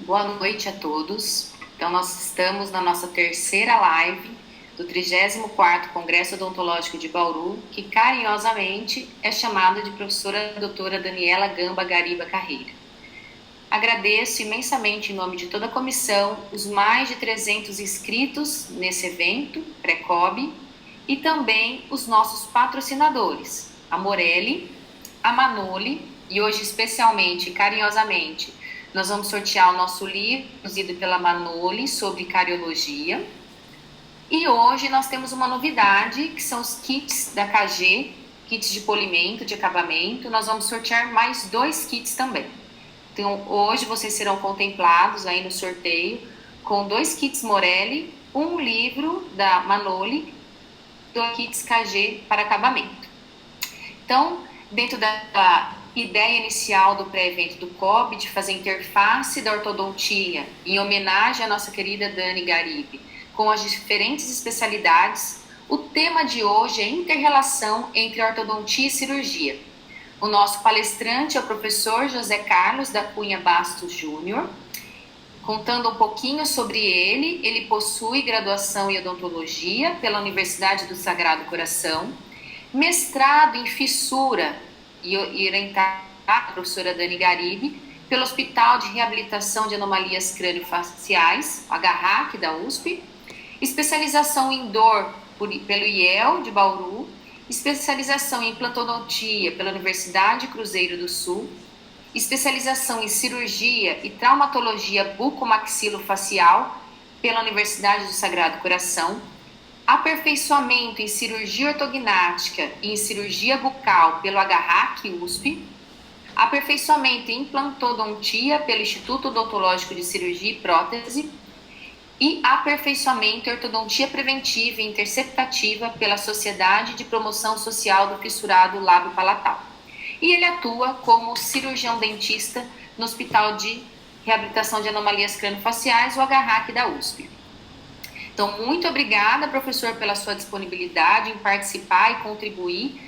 Boa noite a todos. Então, nós estamos na nossa terceira live do 34º Congresso Odontológico de Bauru, que carinhosamente é chamado de professora doutora Daniela Gamba Gariba Carreira. Agradeço imensamente em nome de toda a comissão os mais de 300 inscritos nesse evento, pré-COB, e também os nossos patrocinadores, a Morelli, a Manoli, e hoje especialmente, carinhosamente, nós vamos sortear o nosso livro, produzido pela Manoli, sobre cariologia. E hoje nós temos uma novidade, que são os kits da KG, kits de polimento, de acabamento. Nós vamos sortear mais 2 kits também. Então, hoje vocês serão contemplados aí no sorteio com 2 kits Morelli, um livro da Manoli, 2 kits KG para acabamento. Então, dentro da ideia inicial do pré-evento do COB, de fazer interface da ortodontia, em homenagem à nossa querida Dani Garibe, com as diferentes especialidades, o tema de hoje é inter-relação entre ortodontia e cirurgia. O nosso palestrante é o professor José Carlos da Cunha Bastos Júnior. Contando um pouquinho sobre ele, ele possui graduação em odontologia pela Universidade do Sagrado Coração, mestrado em fissura e orientado a professora Dani Garibe pelo Hospital de Reabilitação de Anomalias Crâniofaciais, HRAC da USP, especialização em dor pelo IEL de Bauru, especialização em implantodontia pela Universidade Cruzeiro do Sul, especialização em cirurgia e traumatologia bucomaxilofacial pela Universidade do Sagrado Coração, aperfeiçoamento em cirurgia ortognática e em cirurgia bucal pelo HRAC USP, aperfeiçoamento em implantodontia pelo Instituto Odontológico de Cirurgia e Prótese e aperfeiçoamento em ortodontia preventiva e interceptativa pela Sociedade de Promoção Social do Fissurado Lábio Palatal. E ele atua como cirurgião dentista no Hospital de Reabilitação de Anomalias Crâniofaciais, o HRAC da USP. Então, muito obrigada, professor, pela sua disponibilidade em participar e contribuir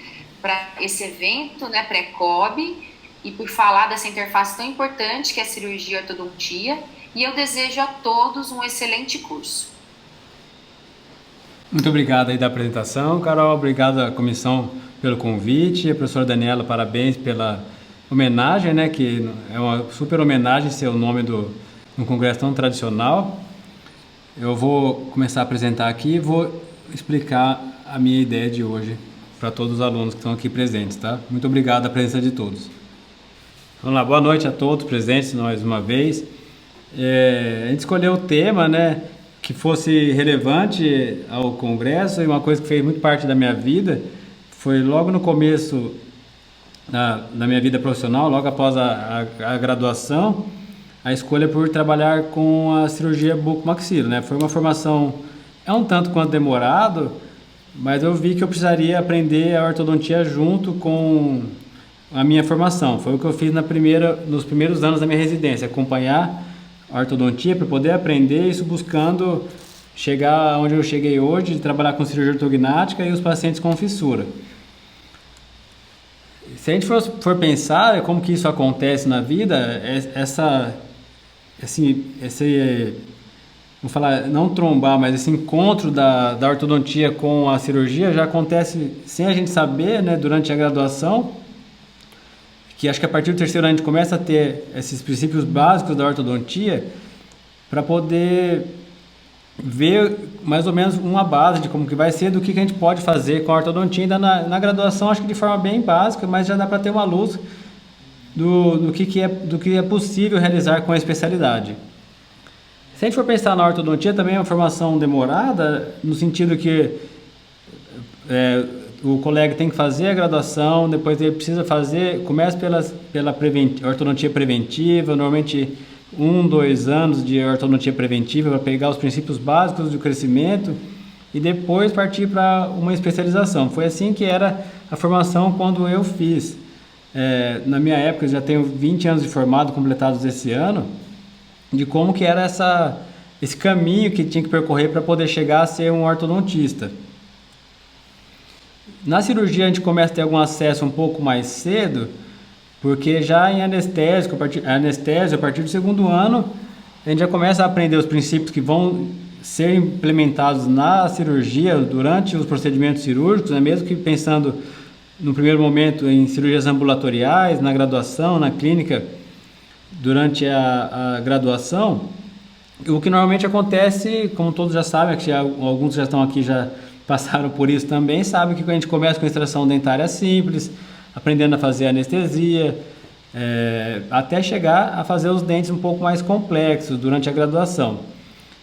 para esse evento, né, pré-COB, e por falar dessa interface tão importante que é a cirurgia e ortodontia. E eu desejo a todos um excelente curso. Muito obrigado aí da apresentação, Carol. Obrigado à comissão pelo convite. A professora Daniela, parabéns pela homenagem, né? Que é uma super homenagem ser o nome do um congresso tão tradicional. Eu vou começar a apresentar aqui e vou explicar a minha ideia de hoje para todos os alunos que estão aqui presentes, tá? Muito obrigado a presença de todos. Vamos lá, boa noite a todos presentes mais uma vez. A gente escolheu o tema, né, que fosse relevante ao congresso, e uma coisa que fez muito parte da minha vida foi logo no começo da minha vida profissional, logo após a graduação, a escolha por trabalhar com a cirurgia bucomaxilo, né? Foi uma formação um tanto quanto demorado, mas eu vi que eu precisaria aprender a ortodontia junto com a minha formação. Foi o que eu fiz nos primeiros anos da minha residência, acompanhar a ortodontia para poder aprender isso, buscando chegar onde eu cheguei hoje, de trabalhar com cirurgia ortognática e os pacientes com fissura. Se a gente for pensar como que isso acontece na vida, vou falar, não trombar, mas esse encontro da ortodontia com a cirurgia já acontece sem a gente saber, né, durante a graduação, que acho que a partir do terceiro ano a gente começa a ter esses princípios básicos da ortodontia para poder ver mais ou menos uma base de como que vai ser, do que a gente pode fazer com a ortodontia. Ainda na graduação, acho que de forma bem básica, mas já dá para ter uma luz do que é possível realizar com a especialidade. Se a gente for pensar na ortodontia, também é uma formação demorada, no sentido que o colega tem que fazer a graduação, depois ele precisa começa pela ortodontia preventiva, normalmente 2 anos de ortodontia preventiva para pegar os princípios básicos do crescimento e depois partir para uma especialização. Foi assim que era a formação quando eu fiz. Na minha época, eu já tenho 20 anos de formado completados esse ano, de como que era esse caminho que tinha que percorrer para poder chegar a ser um ortodontista. Na cirurgia a gente começa a ter algum acesso um pouco mais cedo, porque já em anestésio, a partir do segundo ano, a gente já começa a aprender os princípios que vão ser implementados na cirurgia, durante os procedimentos cirúrgicos, né? Mesmo que pensando no primeiro momento em cirurgias ambulatoriais, na graduação, na clínica, durante a graduação, o que normalmente acontece, como todos já sabem, que alguns já estão aqui, já passaram por isso também, sabem que a gente começa com extração dentária simples, aprendendo a fazer anestesia, até chegar a fazer os dentes um pouco mais complexos durante a graduação.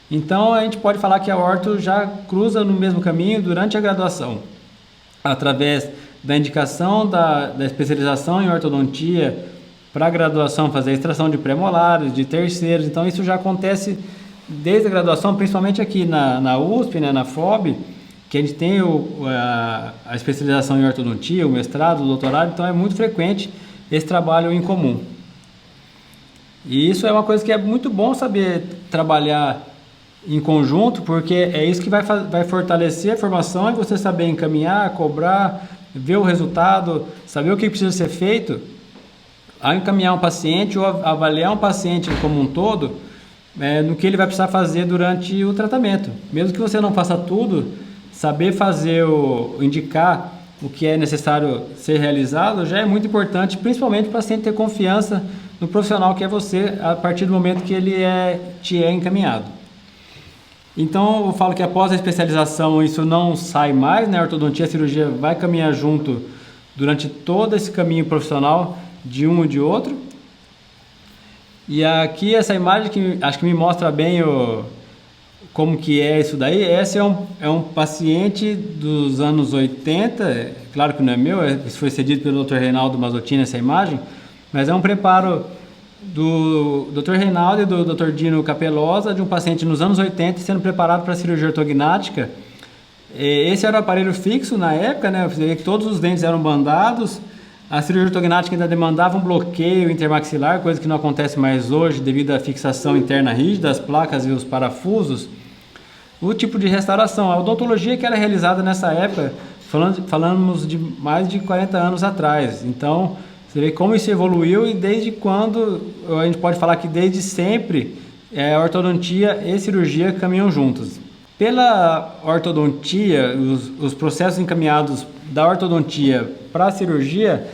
Então a gente pode falar que a orto já cruza no mesmo caminho durante a graduação, através da indicação da especialização em ortodontia, para a graduação fazer a extração de pré-molares, de terceiros. Então isso já acontece desde a graduação, principalmente aqui na USP, né, na FOB, que a gente tem a especialização em ortodontia, o mestrado, o doutorado, então é muito frequente esse trabalho em comum. E isso é uma coisa que é muito bom saber trabalhar em conjunto, porque é isso que vai fortalecer a formação, e você saber encaminhar, cobrar, ver o resultado, saber o que precisa ser feito, ao encaminhar um paciente ou avaliar um paciente como um todo, no que ele vai precisar fazer durante o tratamento. Mesmo que você não faça tudo, saber indicar o que é necessário ser realizado já é muito importante, principalmente para o paciente ter confiança no profissional que é você, a partir do momento que ele te é encaminhado. Então eu falo que após a especialização isso não sai mais, né? A ortodontia e a cirurgia vai caminhar junto durante todo esse caminho profissional de um e de outro. E aqui essa imagem que acho que me mostra bem como que é isso daí. Esse é um paciente dos anos 80, claro que não é meu, isso foi cedido pelo Dr. Reinaldo Mazzottini, essa imagem, mas é um preparo do Dr. Reinaldo e do Dr. Dino Capelosa, de um paciente nos anos 80 sendo preparado para cirurgia ortognática. Esse era o aparelho fixo na época, né? Você vê que todos os dentes eram bandados. A cirurgia ortognática ainda demandava um bloqueio intermaxilar, coisa que não acontece mais hoje devido à fixação interna rígida, as placas e os parafusos. O tipo de restauração, a odontologia que era realizada nessa época, falamos de mais de 40 anos atrás. Então, você vê como isso evoluiu e desde quando, a gente pode falar que desde sempre, a ortodontia e cirurgia caminham juntos. Pela ortodontia, os processos encaminhados da ortodontia para a cirurgia,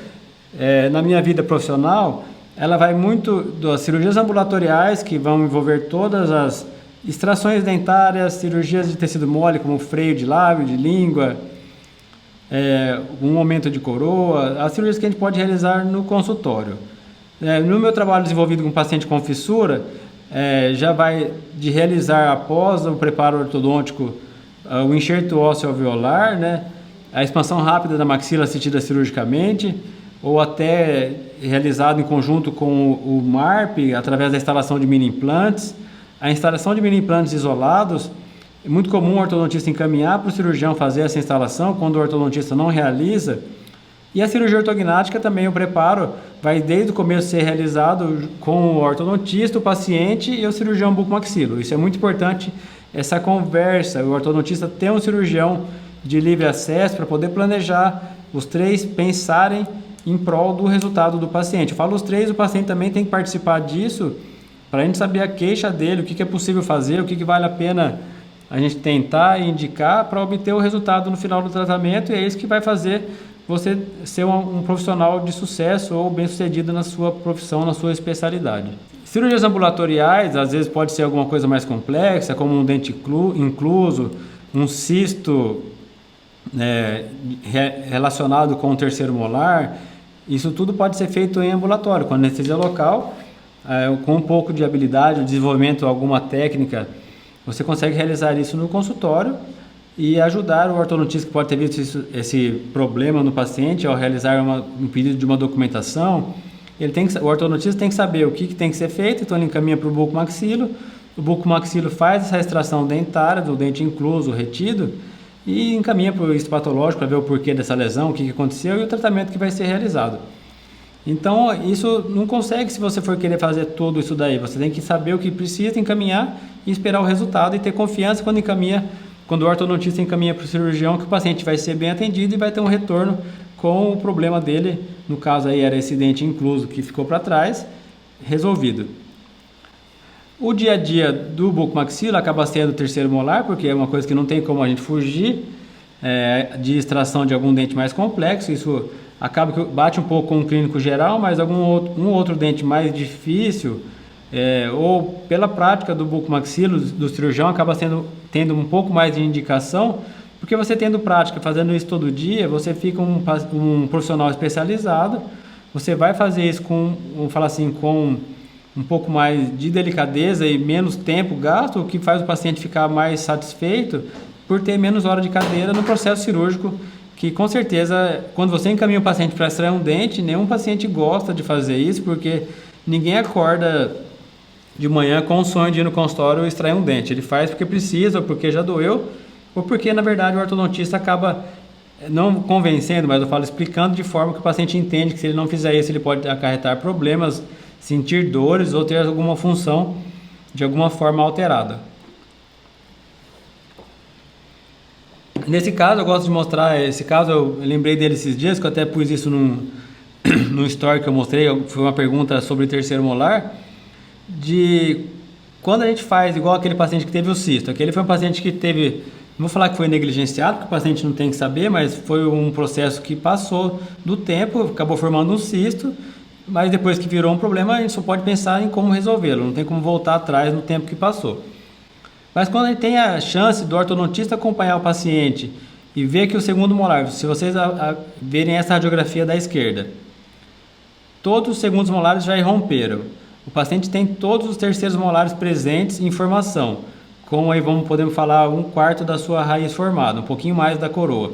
na minha vida profissional, ela vai muito das cirurgias ambulatoriais, que vão envolver todas as extrações dentárias, cirurgias de tecido mole, como freio de lábio, de língua, um aumento de coroa, as cirurgias que a gente pode realizar no consultório. No meu trabalho desenvolvido com paciente com fissura, já vai de realizar após o preparo ortodôntico o enxerto ósseo alveolar, né? A expansão rápida da maxila assistida cirurgicamente, ou até realizado em conjunto com o MARP, através da instalação de mini implantes. A instalação de mini implantes isolados, é muito comum o ortodontista encaminhar para o cirurgião fazer essa instalação, quando o ortodontista não realiza. E a cirurgia ortognática também, o preparo vai desde o começo ser realizado com o ortodontista, o paciente e o cirurgião bucomaxilo. Isso é muito importante, essa conversa, o ortodontista ter um cirurgião de livre acesso para poder planejar, os três pensarem em prol do resultado do paciente. Eu falo os três, o paciente também tem que participar disso, para a gente saber a queixa dele, o que é possível fazer, o que vale a pena a gente tentar e indicar para obter o resultado no final do tratamento, e é isso que vai fazer você ser um profissional de sucesso ou bem-sucedido na sua profissão, na sua especialidade. Cirurgias ambulatoriais, às vezes pode ser alguma coisa mais complexa, como um dente incluso, um cisto relacionado com o terceiro molar. Isso tudo pode ser feito em ambulatório, com anestesia local, com um pouco de habilidade, o desenvolvimento, alguma técnica, você consegue realizar isso no consultório e ajudar o ortodontista que pode ter visto esse problema no paciente ao realizar um pedido de uma documentação. O ortodontista tem que saber o que tem que ser feito, então ele encaminha para o bucomaxilo. O bucomaxilo faz essa extração dentária do dente incluso, retido, e encaminha para o histopatológico para ver o porquê dessa lesão, o que aconteceu e o tratamento que vai ser realizado. Então, isso não consegue se você for querer fazer tudo isso daí. Você tem que saber o que precisa, encaminhar e esperar o resultado e ter confiança quando o ortodontista encaminha para o cirurgião, que o paciente vai ser bem atendido e vai ter um retorno com o problema dele, no caso aí era esse dente incluso que ficou para trás, resolvido. O dia a dia do bucomaxilo acaba sendo o terceiro molar, porque é uma coisa que não tem como a gente fugir, de extração de algum dente mais complexo. Isso acaba que bate um pouco com o clínico geral, mas um outro dente mais difícil, ou pela prática do bucomaxilo do cirurgião, acaba tendo um pouco mais de indicação, porque você tendo prática, fazendo isso todo dia, você fica um profissional especializado. Você vai fazer isso com, vamos falar assim, com um pouco mais de delicadeza e menos tempo gasto, o que faz o paciente ficar mais satisfeito por ter menos hora de cadeira no processo cirúrgico, que com certeza, quando você encaminha o paciente para extrair um dente, nenhum paciente gosta de fazer isso, porque ninguém acorda de manhã com o sonho de ir no consultório e extrair um dente. Ele faz porque precisa, ou porque já doeu, ou porque, na verdade, o ortodontista acaba não convencendo, mas eu falo explicando de forma que o paciente entende que se ele não fizer isso, ele pode acarretar problemas, sentir dores ou ter alguma função de alguma forma alterada. Nesse caso, eu gosto de mostrar, esse caso eu lembrei dele esses dias, que eu até pus isso no story que eu mostrei, foi uma pergunta sobre terceiro molar, de quando a gente faz igual aquele paciente que teve o cisto. Aquele foi um paciente que teve, não vou falar que foi negligenciado, porque o paciente não tem que saber, mas foi um processo que passou do tempo, acabou formando um cisto, mas depois que virou um problema, a gente só pode pensar em como resolvê-lo, não tem como voltar atrás no tempo que passou. Mas quando a gente tem a chance do ortodontista acompanhar o paciente e ver que o segundo molar, se vocês verem essa radiografia da esquerda, todos os segundos molares já irromperam. O paciente tem todos os terceiros molares presentes em formação, com aí podemos falar 1/4 da sua raiz formada, um pouquinho mais da coroa.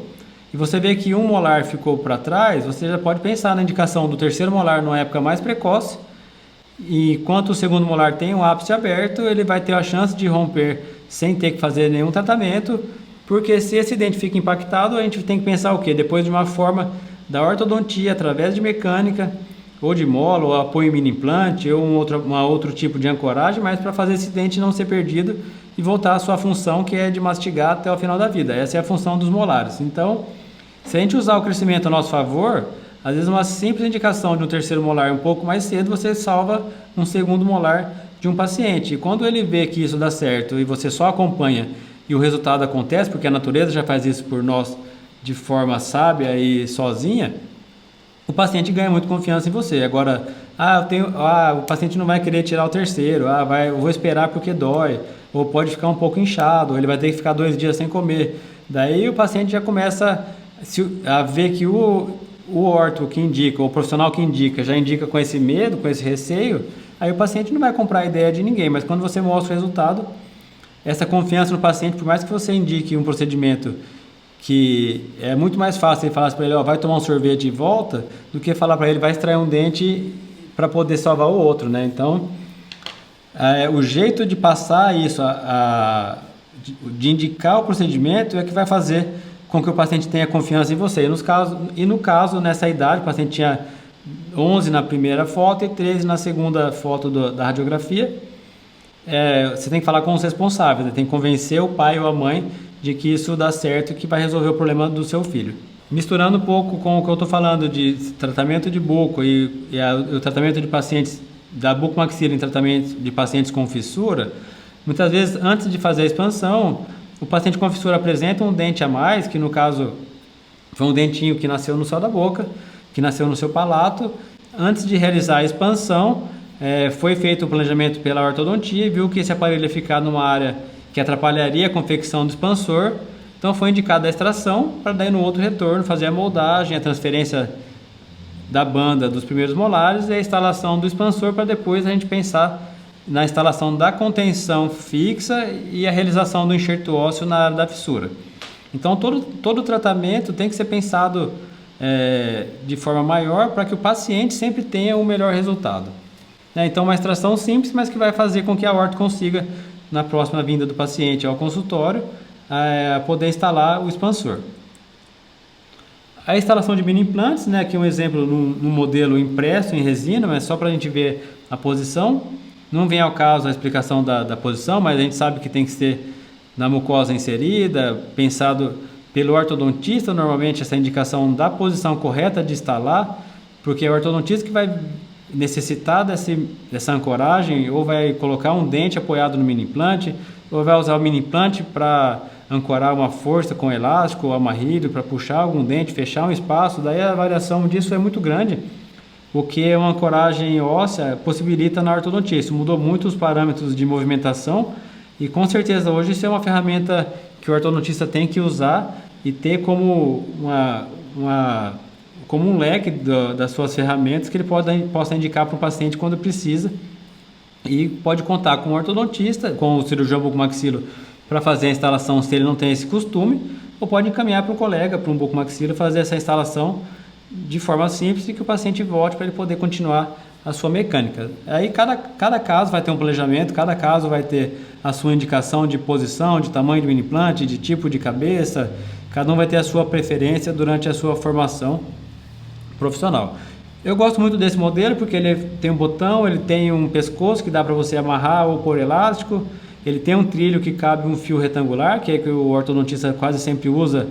E você vê que um molar ficou para trás, você já pode pensar na indicação do terceiro molar numa época mais precoce, e enquanto o segundo molar tem o ápice aberto, ele vai ter a chance de romper sem ter que fazer nenhum tratamento, porque se esse dente fica impactado, a gente tem que pensar o quê? Depois de uma forma da ortodontia, através de mecânica, ou de mola, ou apoio mini implante, ou outro tipo de ancoragem, mas para fazer esse dente não ser perdido e voltar à sua função, que é de mastigar até o final da vida. Essa é a função dos molares. Então, se a gente usar o crescimento a nosso favor, às vezes uma simples indicação de um terceiro molar um pouco mais cedo, você salva um segundo molar de um paciente. E quando ele vê que isso dá certo e você só acompanha e o resultado acontece, porque a natureza já faz isso por nós de forma sábia e sozinha, o paciente ganha muito confiança em você. Agora, o paciente não vai querer tirar o terceiro, eu vou esperar porque dói, ou pode ficar um pouco inchado, ou ele vai ter que ficar 2 dias sem comer. Daí o paciente já começa a ver que o orto que indica, o profissional que indica, já indica com esse medo, com esse receio, aí o paciente não vai comprar a ideia de ninguém, mas quando você mostra o resultado, essa confiança no paciente, por mais que você indique um procedimento que é muito mais fácil ele falar para ele, vai tomar um sorvete e volta, do que falar para ele, vai extrair um dente para poder salvar o outro, né? Então, o jeito de passar isso, de indicar o procedimento é que vai fazer com que o paciente tenha confiança em você. E no caso, nessa idade, o paciente tinha 11 na primeira foto e 13 na segunda foto da radiografia. Você tem que falar com os responsáveis, né? Tem que convencer o pai ou a mãe de que isso dá certo e que vai resolver o problema do seu filho. Misturando um pouco com o que eu estou falando de tratamento de buco e o tratamento de pacientes da bucomaxila em tratamento de pacientes com fissura, muitas vezes antes de fazer a expansão, o paciente com fissura apresenta um dente a mais, que no caso foi um dentinho que nasceu no céu da boca, que nasceu no seu palato. Antes de realizar a expansão, foi feito o planejamento pela ortodontia e viu que esse aparelho ia ficar numa área que atrapalharia a confecção do expansor. Então foi indicada a extração para daí no outro retorno fazer a moldagem, a transferência da banda dos primeiros molares e a instalação do expansor, para depois a gente pensar na instalação da contenção fixa e a realização do enxerto ósseo na área da fissura. Então todo o tratamento tem que ser pensado de forma maior para que o paciente sempre tenha o melhor resultado. Então uma extração simples, mas que vai fazer com que a orto consiga, na próxima vinda do paciente ao consultório, poder instalar o expansor. A instalação de mini implantes, aqui um exemplo num modelo impresso em resina, mas só para a gente ver a posição. Não vem ao caso a explicação da posição, mas a gente sabe que tem que ser na mucosa inserida, pensado pelo ortodontista, normalmente essa indicação da posição correta de instalar, porque é o ortodontista que vai necessitar dessa ancoragem, ou vai colocar um dente apoiado no mini implante, ou vai usar o mini implante para ancorar uma força com elástico ou amarrilho para puxar algum dente, fechar um espaço. Daí a variação disso é muito grande, o que uma ancoragem óssea possibilita na ortodontia. Isso mudou muito os parâmetros de movimentação e com certeza hoje isso é uma ferramenta que o ortodontista tem que usar e ter como como um leque das suas ferramentas que ele possa indicar para o paciente quando precisa, e pode contar com o ortodontista, com o cirurgião bucomaxilo para fazer a instalação se ele não tem esse costume, ou pode encaminhar para um colega, para um bucomaxilo, fazer essa instalação de forma simples e que o paciente volte para ele poder continuar a sua mecânica. Aí cada caso vai ter um planejamento, cada caso vai ter a sua indicação de posição, de tamanho de mini implante, de tipo de cabeça, cada um vai ter a sua preferência durante a sua formação profissional. Eu gosto muito desse modelo porque ele tem um botão, ele tem um pescoço que dá para você amarrar ou pôr elástico, ele tem um trilho que cabe um fio retangular, que é que o ortodontista quase sempre usa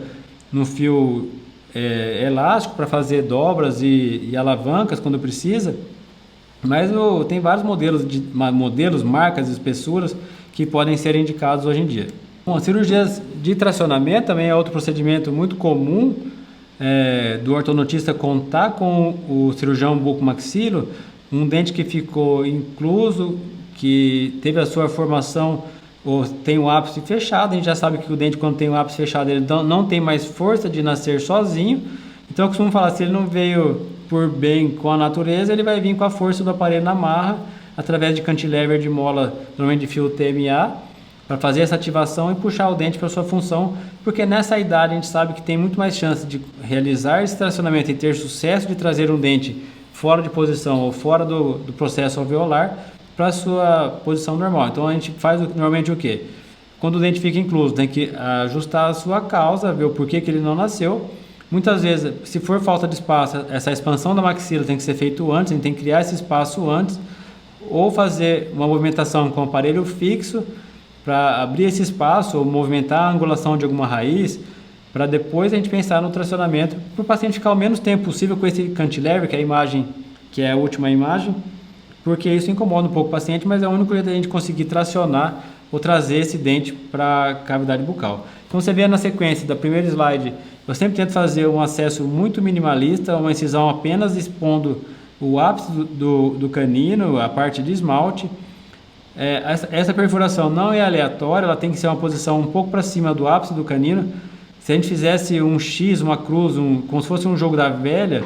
no fio elástico para fazer dobras e alavancas quando precisa. Mas tem vários modelos, marcas, espessuras que podem ser indicados hoje em dia. Bom, cirurgias de tracionamento também é outro procedimento muito comum do ortodontista contar com o cirurgião bucomaxilo, um dente que ficou incluso, que teve a sua formação ou tem o ápice fechado. A gente já sabe que o dente, quando tem o ápice fechado, ele não tem mais força de nascer sozinho. Então eu costumo falar, se ele não veio por bem com a natureza, ele vai vir com a força do aparelho na marra, através de cantilever de mola, normalmente de fio TMA, para fazer essa ativação e puxar o dente para sua função, porque nessa idade a gente sabe que tem muito mais chance de realizar esse tracionamento e ter sucesso de trazer um dente fora de posição ou fora do processo alveolar para a sua posição normal. Então a gente faz normalmente o quê? Quando o dente fica incluso, tem que ajustar a sua causa, ver o porquê que ele não nasceu. Muitas vezes, se for falta de espaço, essa expansão da maxila tem que ser feito antes, a gente tem que criar esse espaço antes, ou fazer uma movimentação com o aparelho fixo para abrir esse espaço, ou movimentar a angulação de alguma raiz, para depois a gente pensar no tracionamento, para o paciente ficar o menos tempo possível com esse cantilever, que é a imagem, que é a última imagem, porque isso incomoda um pouco o paciente, mas é o único jeito da gente conseguir tracionar ou trazer esse dente para a cavidade bucal. Então você vê na sequência da primeira slide, eu sempre tento fazer um acesso muito minimalista, uma incisão apenas expondo o ápice do canino, a parte de esmalte. Essa perfuração não é aleatória, ela tem que ser uma posição um pouco para cima do ápice do canino. Se a gente fizesse um X, uma cruz, como se fosse um jogo da velha,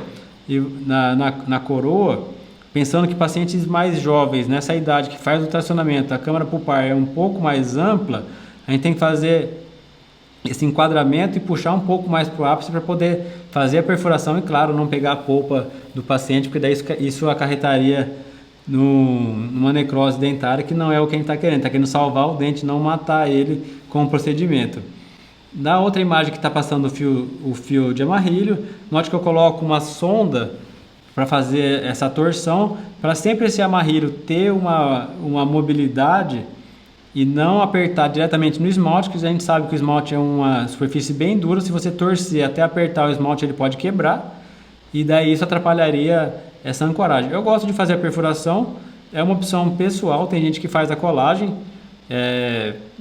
na coroa, pensando que pacientes mais jovens, nessa idade que faz o tracionamento, a câmara pulpar é um pouco mais ampla, a gente tem que fazer esse enquadramento e puxar um pouco mais para o ápice para poder fazer a perfuração e, claro, não pegar a polpa do paciente, porque daí isso acarretaria numa necrose dentária, que não é o que a gente está querendo. Está querendo salvar o dente, não matar ele com o procedimento. Na outra imagem que está passando o fio de amarrilho, note que eu coloco uma sonda para fazer essa torção, para sempre esse amarrilho ter uma mobilidade e não apertar diretamente no esmalte, que a gente sabe que o esmalte é uma superfície bem dura. Se você torcer até apertar o esmalte, ele pode quebrar, e daí isso atrapalharia essa ancoragem. Eu gosto de fazer a perfuração, é uma opção pessoal, tem gente que faz a colagem,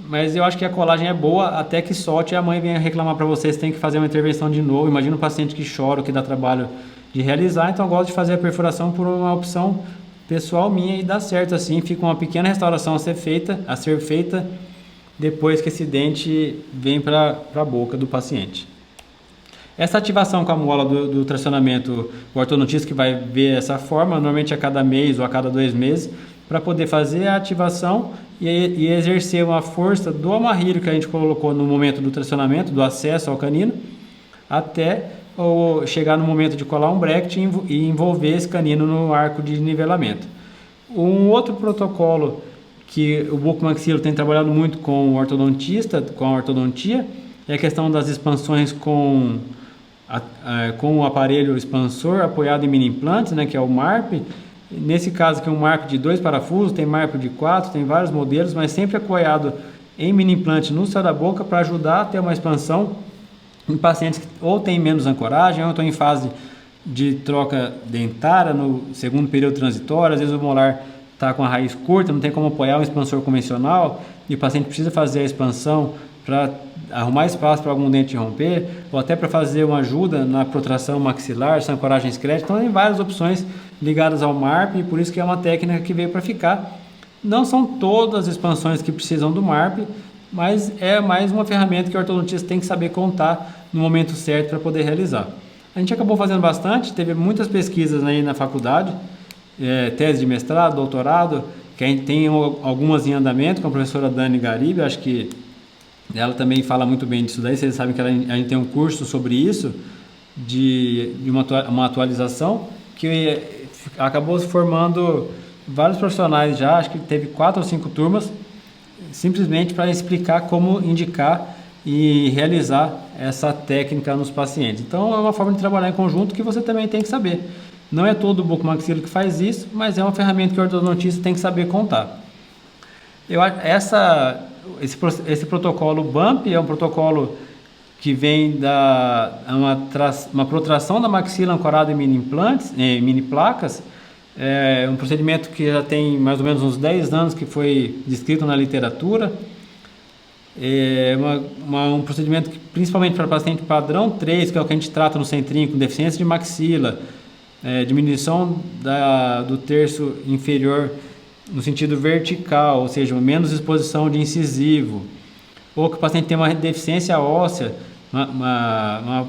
mas eu acho que a colagem é boa até que solte e a mãe venha reclamar para você, você tem que fazer uma intervenção de novo. Imagina um paciente que chora, que dá trabalho de realizar. Então eu gosto de fazer a perfuração por uma opção pessoal minha, e dá certo assim, fica uma pequena restauração a ser feita depois que esse dente vem para a boca do paciente. Essa ativação com a mola do tracionamento, o ortodontista que vai ver essa forma, normalmente a cada mês ou a cada 2 meses, para poder fazer a ativação e exercer uma força do amarrilho que a gente colocou no momento do tracionamento, do acesso ao canino, até ou chegar no momento de colar um bracket e envolver esse canino no arco de nivelamento. Um outro protocolo que o bucomaxilo tem trabalhado muito com o ortodontista, com a ortodontia, é a questão das expansões com o aparelho expansor apoiado em mini implantes, né, que é o MARP. Nesse caso aqui, um MARP de 2 parafusos, tem MARP de 4, tem vários modelos, mas sempre apoiado em mini implante no céu da boca, para ajudar a ter uma expansão em pacientes que ou têm menos ancoragem, ou estão em fase de troca dentária no segundo período transitório, às vezes o molar está com a raiz curta, não tem como apoiar um expansor convencional e o paciente precisa fazer a expansão para arrumar espaço para algum dente romper, ou até para fazer uma ajuda na protração maxilar, essa ancoragem esquelética. Então tem várias opções ligadas ao MARP e por isso que é uma técnica que veio para ficar. Não são todas as expansões que precisam do MARP, mas é mais uma ferramenta que o ortodontista tem que saber contar no momento certo para poder realizar. A gente acabou fazendo bastante, teve muitas pesquisas aí na faculdade, tese de mestrado, doutorado, que a gente tem algumas em andamento com a professora Dani Garibe, acho que ela também fala muito bem disso daí, vocês sabem que a gente tem um curso sobre isso, de uma atualização, que acabou se formando vários profissionais já, acho que teve 4 ou 5 turmas, simplesmente para explicar como indicar e realizar essa técnica nos pacientes. Então é uma forma de trabalhar em conjunto que você também tem que saber. Não é todo o bucomaxilo que faz isso, mas é uma ferramenta que o ortodontista tem que saber contar. Esse protocolo BUMP é um protocolo que vem uma protração da maxila ancorada em mini implantes, mini placas. É um procedimento que já tem mais ou menos uns 10 anos que foi descrito na literatura. É um procedimento que, principalmente para paciente padrão 3, que é o que a gente trata no centrinho, com deficiência de maxila, diminuição do terço inferior no sentido vertical, ou seja, menos exposição de incisivo, ou que o paciente tem uma deficiência óssea,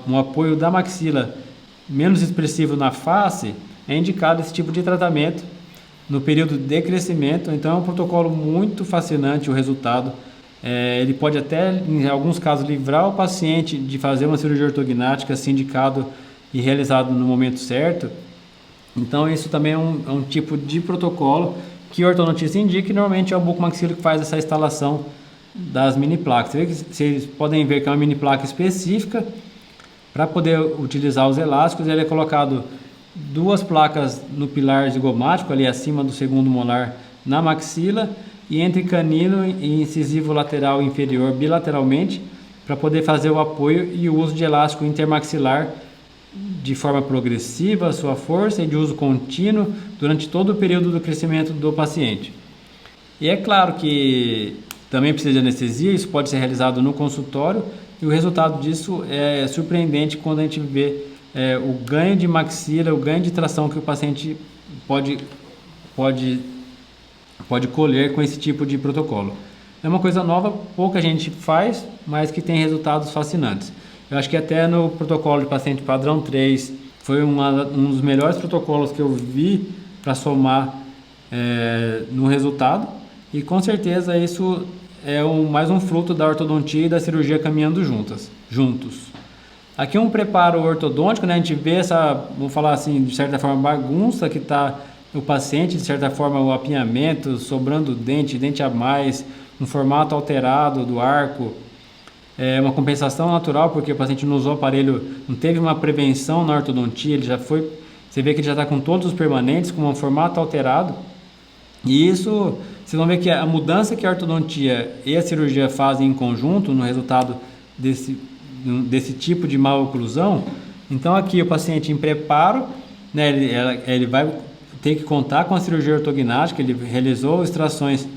um apoio da maxila menos expressivo na face, é indicado esse tipo de tratamento no período de crescimento. Então é um protocolo muito fascinante o resultado. Ele pode até, em alguns casos, livrar o paciente de fazer uma cirurgia ortognática se indicado e realizado no momento certo. Então isso também é um tipo de protocolo que o ortodontista indica, e normalmente é o bucomaxilo que faz essa instalação das mini placas. Vocês podem ver que é uma mini placa específica para poder utilizar os elásticos. Ele é colocado 2 placas no pilar zigomático, ali acima do segundo molar, na maxila, e entre canino e incisivo lateral inferior bilateralmente, para poder fazer o apoio e o uso de elástico intermaxilar de forma progressiva, sua força e de uso contínuo durante todo o período do crescimento do paciente. E é claro que também precisa de anestesia, isso pode ser realizado no consultório, e o resultado disso é surpreendente quando a gente vê o ganho de maxila, o ganho de tração que o paciente pode colher com esse tipo de protocolo. É uma coisa nova, pouca gente faz, mas que tem resultados fascinantes. Eu acho que até no protocolo de paciente padrão 3 foi um dos melhores protocolos que eu vi para somar no resultado, e com certeza isso é mais um fruto da ortodontia e da cirurgia caminhando juntos. Aqui um preparo ortodôntico, né? A gente vê vamos falar assim, de certa forma, bagunça que está o paciente, de certa forma o apinhamento, sobrando dente a mais, um formato alterado do arco, uma compensação natural, porque o paciente não usou o aparelho, não teve uma prevenção na ortodontia, você vê que ele já está com todos os permanentes, com um formato alterado, e isso, vocês vão ver que a mudança que a ortodontia e a cirurgia fazem em conjunto no resultado desse tipo de maloclusão. Então aqui o paciente em preparo, né, ele vai ter que contar com a cirurgia ortognática, ele realizou extrações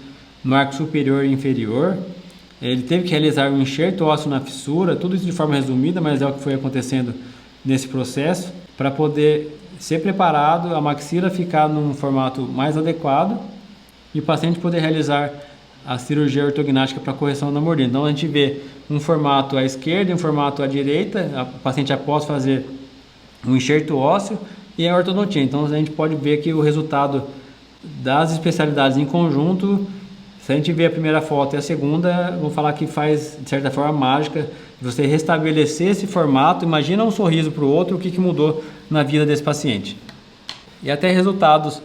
no arco superior e inferior, ele teve que realizar um enxerto ósseo na fissura, tudo isso de forma resumida, mas é o que foi acontecendo nesse processo, para poder ser preparado, a maxila ficar num formato mais adequado e o paciente poder realizar a cirurgia ortognática para correção da mordida. Então a gente vê um formato à esquerda e um formato à direita, o paciente após fazer um enxerto ósseo e a ortodontia. Então a gente pode ver que o resultado das especialidades em conjunto, se a gente ver a primeira foto e a segunda, vou falar que faz de certa forma mágica você restabelecer esse formato. Imagina um sorriso para o outro, o que mudou na vida desse paciente. E até resultados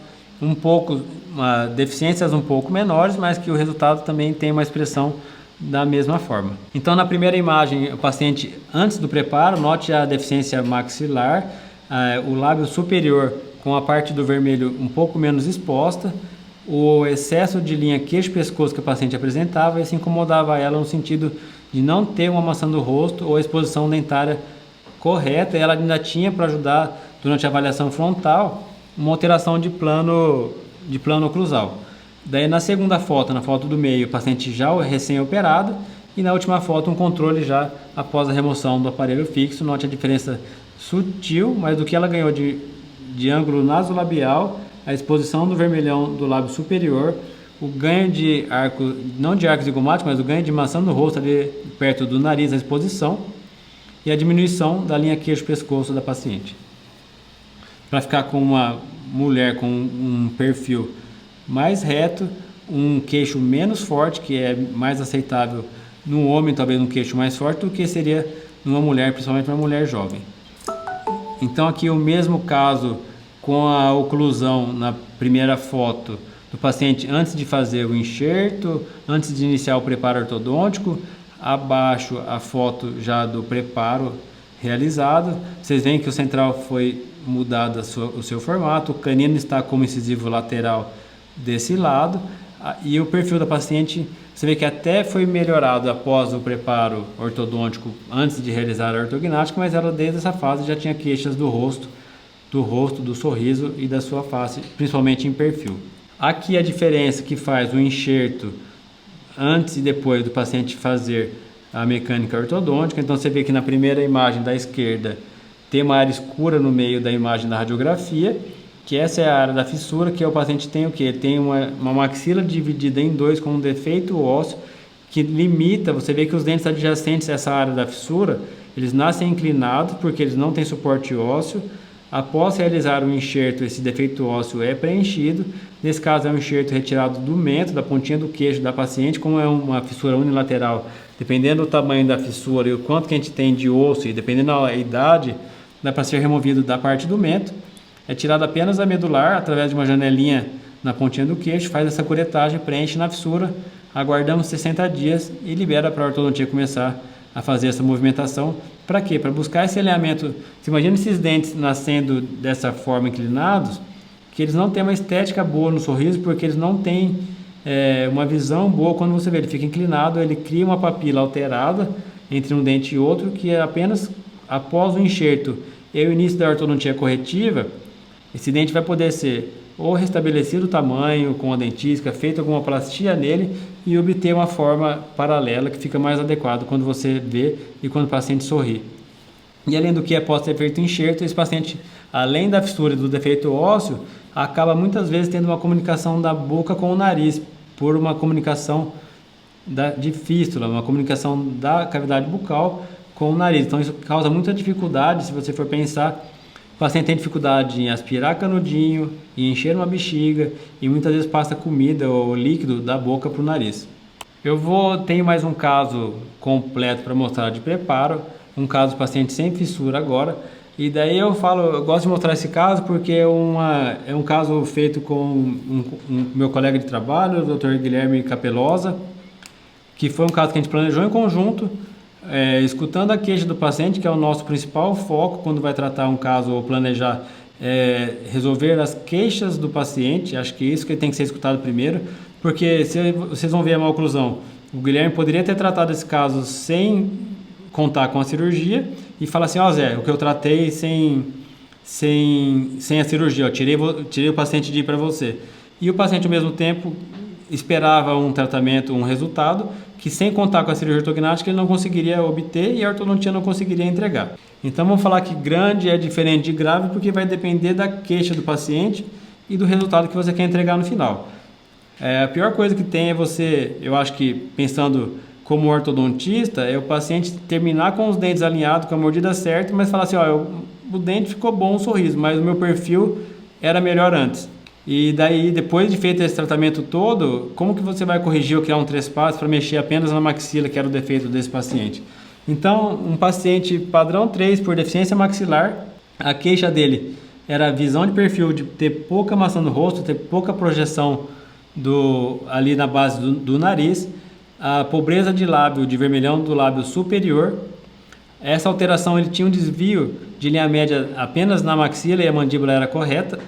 deficiências um pouco menores, mas que o resultado também tem uma expressão da mesma forma. Então na primeira imagem, o paciente antes do preparo, note a deficiência maxilar, o lábio superior com a parte do vermelho um pouco menos exposta, o excesso de linha queixo-pescoço que a paciente apresentava, e isso incomodava ela no sentido de não ter uma maçã do rosto ou exposição dentária correta. E ela ainda tinha, para ajudar durante a avaliação frontal, uma alteração de plano oclusal. Daí na segunda foto, na foto do meio, o paciente já recém-operado, e na última foto um controle já após a remoção do aparelho fixo. Note a diferença sutil, mas do que ela ganhou de ângulo nasolabial, a exposição do vermelhão do lábio superior, o ganho de arco, não de arco zigomático, mas o ganho de maçã no rosto ali perto do nariz, a exposição, e a diminuição da linha queixo-pescoço da paciente. Para ficar com uma mulher com um perfil mais reto, um queixo menos forte, que é mais aceitável no homem, talvez um queixo mais forte do que seria numa mulher, principalmente uma mulher jovem. Então aqui o mesmo caso com a oclusão na primeira foto do paciente antes de fazer o enxerto, antes de iniciar o preparo ortodôntico, abaixo a foto já do preparo realizado. Vocês veem que o central foi mudado o seu formato, o canino está como incisivo lateral desse lado, e o perfil da paciente, você vê que até foi melhorado após o preparo ortodôntico antes de realizar a ortognática, mas ela desde essa fase já tinha queixas do rosto, do sorriso e da sua face, principalmente em perfil. Aqui a diferença que faz o enxerto antes e depois do paciente fazer a mecânica ortodôntica. Então você vê que na primeira imagem da esquerda tem uma área escura no meio da imagem da radiografia, que essa é a área da fissura, que o paciente tem o quê? Ele tem uma maxila dividida em dois com um defeito ósseo que limita, você vê que os dentes adjacentes a essa área da fissura, eles nascem inclinados porque eles não têm suporte ósseo. Após realizar o enxerto, esse defeito ósseo é preenchido. Nesse caso é um enxerto retirado do mento, da pontinha do queixo da paciente. Como é uma fissura unilateral, dependendo do tamanho da fissura e o quanto que a gente tem de osso e dependendo da idade, dá para ser removido da parte do mento. É tirado apenas a medular através de uma janelinha na pontinha do queixo, faz essa curetagem, preenche na fissura, aguardamos 60 dias e libera para a ortodontia começar a fazer essa movimentação. Para quê? Para buscar esse alinhamento. Você imagina esses dentes nascendo dessa forma inclinados, que eles não têm uma estética boa no sorriso, porque eles não têm uma visão boa. Quando você vê ele fica inclinado, ele cria uma papila alterada entre um dente e outro, que é apenas após o enxerto e o início da ortodontia corretiva, esse dente vai poder ser ou restabelecido o tamanho com a dentística, feita alguma plastia nele e obter uma forma paralela que fica mais adequado quando você vê e quando o paciente sorri. E além do que, após ter feito o enxerto, esse paciente, além da fissura e do defeito ósseo, acaba muitas vezes tendo uma comunicação da boca com o nariz, por uma comunicação de fístula, uma comunicação da cavidade bucal com o nariz. Então isso causa muita dificuldade, se você for pensar. O paciente tem dificuldade em aspirar canudinho, em encher uma bexiga e muitas vezes passa comida ou líquido da boca para o nariz. Tenho mais um caso completo para mostrar de preparo, um caso de paciente sem fissura agora. E daí eu gosto de mostrar esse caso porque é um caso feito com meu colega de trabalho, o Dr. Guilherme Capelosa, que foi um caso que a gente planejou em conjunto, escutando a queixa do paciente, que é o nosso principal foco quando vai tratar um caso ou planejar, resolver as queixas do paciente. Acho que isso que tem que ser escutado primeiro, porque vocês vão ver a maloclusão. O Guilherme poderia ter tratado esse caso sem contar com a cirurgia e falar assim: ó, Zé, o que eu tratei sem a cirurgia, eu tirei o paciente de ir para você. E o paciente, ao mesmo tempo, esperava um tratamento, um resultado, que sem contar com a cirurgia ortognática ele não conseguiria obter e a ortodontia não conseguiria entregar. Então vamos falar que grande é diferente de grave porque vai depender da queixa do paciente e do resultado que você quer entregar no final. A pior coisa que tem é você, eu acho que pensando como ortodontista, é o paciente terminar com os dentes alinhados, com a mordida certa, mas falar assim: ó, o dente ficou bom, o sorriso, mas o meu perfil era melhor antes. E daí, depois de feito esse tratamento todo, como que você vai corrigir ou criar um trespasse para mexer apenas na maxila, que era o defeito desse paciente? Então, um paciente padrão 3 por deficiência maxilar, a queixa dele era a visão de perfil, de ter pouca maçã no rosto, ter pouca projeção ali na base do nariz, a pobreza de lábio, de vermelhão do lábio superior. Essa alteração, ele tinha um desvio de linha média apenas na maxila e a mandíbula era correta.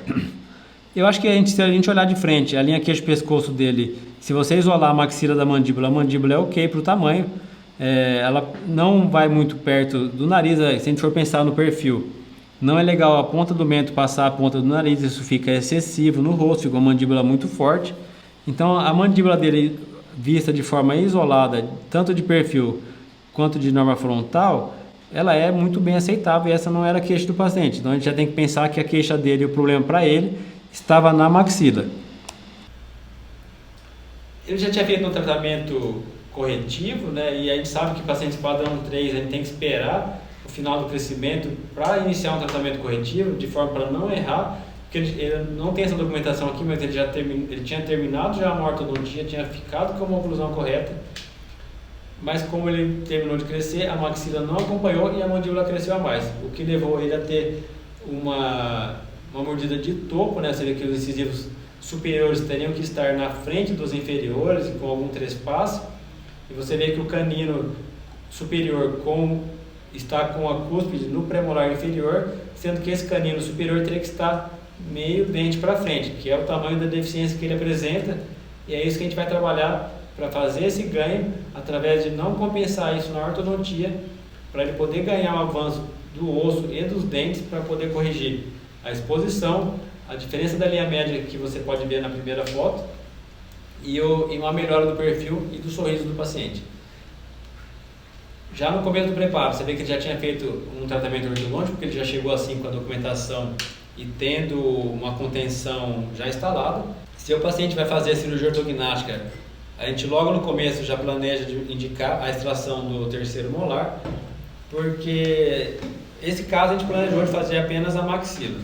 Eu acho que se a gente olhar de frente, a linha queixo-pescoço dele, se você isolar a maxila da mandíbula, a mandíbula é ok para o tamanho, ela não vai muito perto do nariz. Se a gente for pensar no perfil, Não é legal a ponta do mento passar a ponta do nariz, isso fica excessivo no rosto, fica uma mandíbula muito forte. Então a mandíbula dele vista de forma isolada, tanto de perfil quanto de norma frontal, ela é muito bem aceitável e essa não era a queixa do paciente. Então a gente já tem que pensar que a queixa dele, o problema para ele, estava na maxila. Ele já tinha feito um tratamento corretivo, né? E a gente sabe que pacientes padrão 3 a gente tem que esperar o final do crescimento para iniciar um tratamento corretivo, de forma para não errar, porque ele não tem essa documentação aqui, mas ele tinha terminado já uma ortodontia, tinha ficado com uma oclusão correta, mas como ele terminou de crescer, a maxila não acompanhou e a mandíbula cresceu a mais, o que levou ele a ter uma mordida de topo, né? Seria que os incisivos superiores teriam que estar na frente dos inferiores com algum trespasse, e você vê que o canino superior está com a cúspide no premolar inferior, sendo que esse canino superior teria que estar meio dente para frente, que é o tamanho da deficiência que ele apresenta, e é isso que a gente vai trabalhar para fazer esse ganho, através de não compensar isso na ortodontia, para ele poder ganhar o avanço do osso e dos dentes, para poder corrigir a exposição, a diferença da linha média que você pode ver na primeira foto, e uma melhora do perfil e do sorriso do paciente. Já no começo do preparo, você vê que ele já tinha feito um tratamento ortodôntico, porque ele já chegou assim com a documentação e tendo uma contenção já instalada. Se o paciente vai fazer a cirurgia ortognática, a gente logo no começo já planeja de indicar a extração do terceiro molar, porque esse caso a gente planejou de fazer apenas a maxila.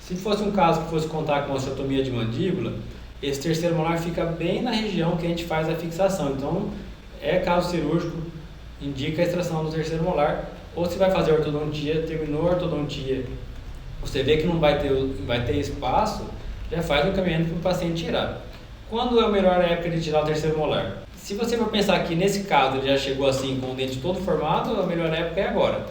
Se fosse um caso que fosse contar com osteotomia de mandíbula, esse terceiro molar fica bem na região que a gente faz a fixação. Então, é caso cirúrgico, indica a extração do terceiro molar. Ou se vai fazer ortodontia, terminou a ortodontia, você vê que não vai ter espaço, já faz o encaminhamento para o paciente tirar. Quando é a melhor época de tirar o terceiro molar? Se você for pensar que nesse caso ele já chegou assim com o dente todo formado, a melhor época é agora.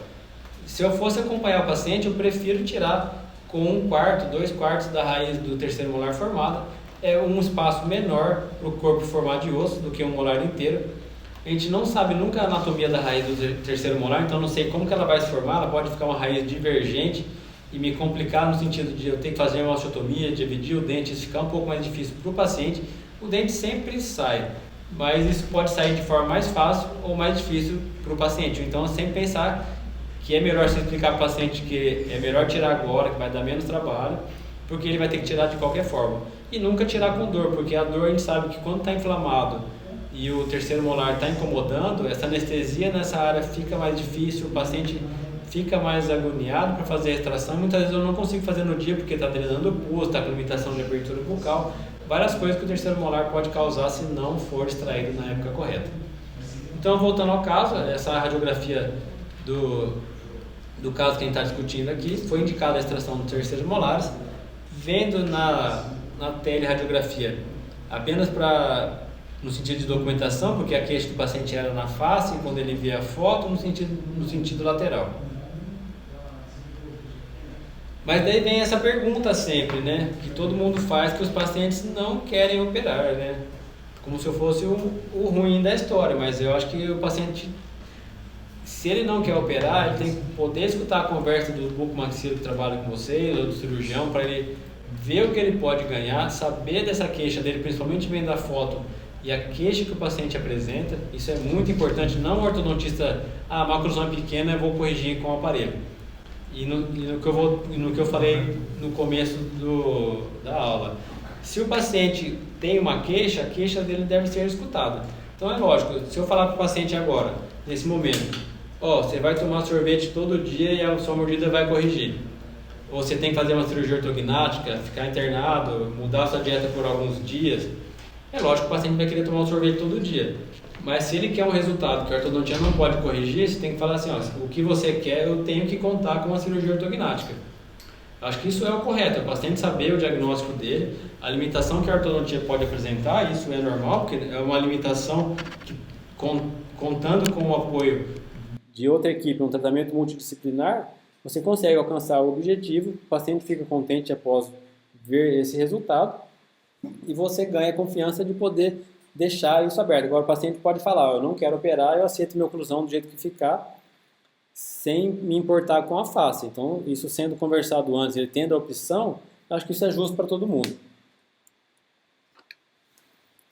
Se eu fosse acompanhar o paciente, eu prefiro tirar com 1/4, 2/4 da raiz do terceiro molar formada. É um espaço menor para o corpo formar de osso do que um molar inteiro. A gente não sabe nunca a anatomia da raiz do terceiro molar, então não sei como que ela vai se formar. Ela pode ficar uma raiz divergente e me complicar no sentido de eu ter que fazer uma osteotomia, dividir o dente, isso ficar um pouco mais difícil para o paciente. O dente sempre sai, mas isso pode sair de forma mais fácil ou mais difícil para o paciente. Então, sempre pensar que é melhor você explicar para o paciente que é melhor tirar agora, que vai dar menos trabalho, porque ele vai ter que tirar de qualquer forma. E nunca tirar com dor, porque a dor a gente sabe que quando está inflamado e o terceiro molar está incomodando, essa anestesia nessa área fica mais difícil, o paciente fica mais agoniado para fazer a extração. Muitas vezes eu não consigo fazer no dia porque está drenando pus, está com limitação de abertura bucal, várias coisas que o terceiro molar pode causar se não for extraído na época correta. Então, voltando ao caso, essa radiografia do caso que a gente está discutindo aqui, foi indicada a extração dos terceiros molares, vendo na teleradiografia apenas no sentido de documentação, porque a queixa do paciente era na face, quando ele via a foto, no sentido lateral. Mas daí vem essa pergunta sempre, né, que todo mundo faz, que os pacientes não querem operar, né, como se eu fosse o ruim da história, mas eu acho que o paciente, se ele não quer operar, ele tem que poder escutar a conversa do bucomaxilo que trabalha com vocês, ou do cirurgião, para ele ver o que ele pode ganhar, saber dessa queixa dele, principalmente vendo a foto e a queixa que o paciente apresenta. Isso é muito importante. Não o ortodontista, uma oclusão é pequena, eu vou corrigir com o aparelho. E no que eu falei no começo da aula, se o paciente tem uma queixa, a queixa dele deve ser escutada. Então é lógico, se eu falar para o paciente agora, nesse momento, você vai tomar sorvete todo dia e a sua mordida vai corrigir, ou você tem que fazer uma cirurgia ortognática, ficar internado, mudar a sua dieta por alguns dias, é lógico que o paciente vai querer tomar um sorvete todo dia. Mas se ele quer um resultado que a ortodontia não pode corrigir, você tem que falar assim, o que você quer, eu tenho que contar com uma cirurgia ortognática. Acho que isso é o correto, é o paciente saber o diagnóstico dele, a limitação que a ortodontia pode apresentar, isso é normal, porque é uma limitação que, contando com o apoio de outra equipe, um tratamento multidisciplinar, você consegue alcançar o objetivo, o paciente fica contente após ver esse resultado e você ganha confiança de poder deixar isso aberto. Agora o paciente pode falar, eu não quero operar, eu aceito minha oclusão do jeito que ficar, sem me importar com a face. Então, isso sendo conversado antes, ele tendo a opção, eu acho que isso é justo para todo mundo.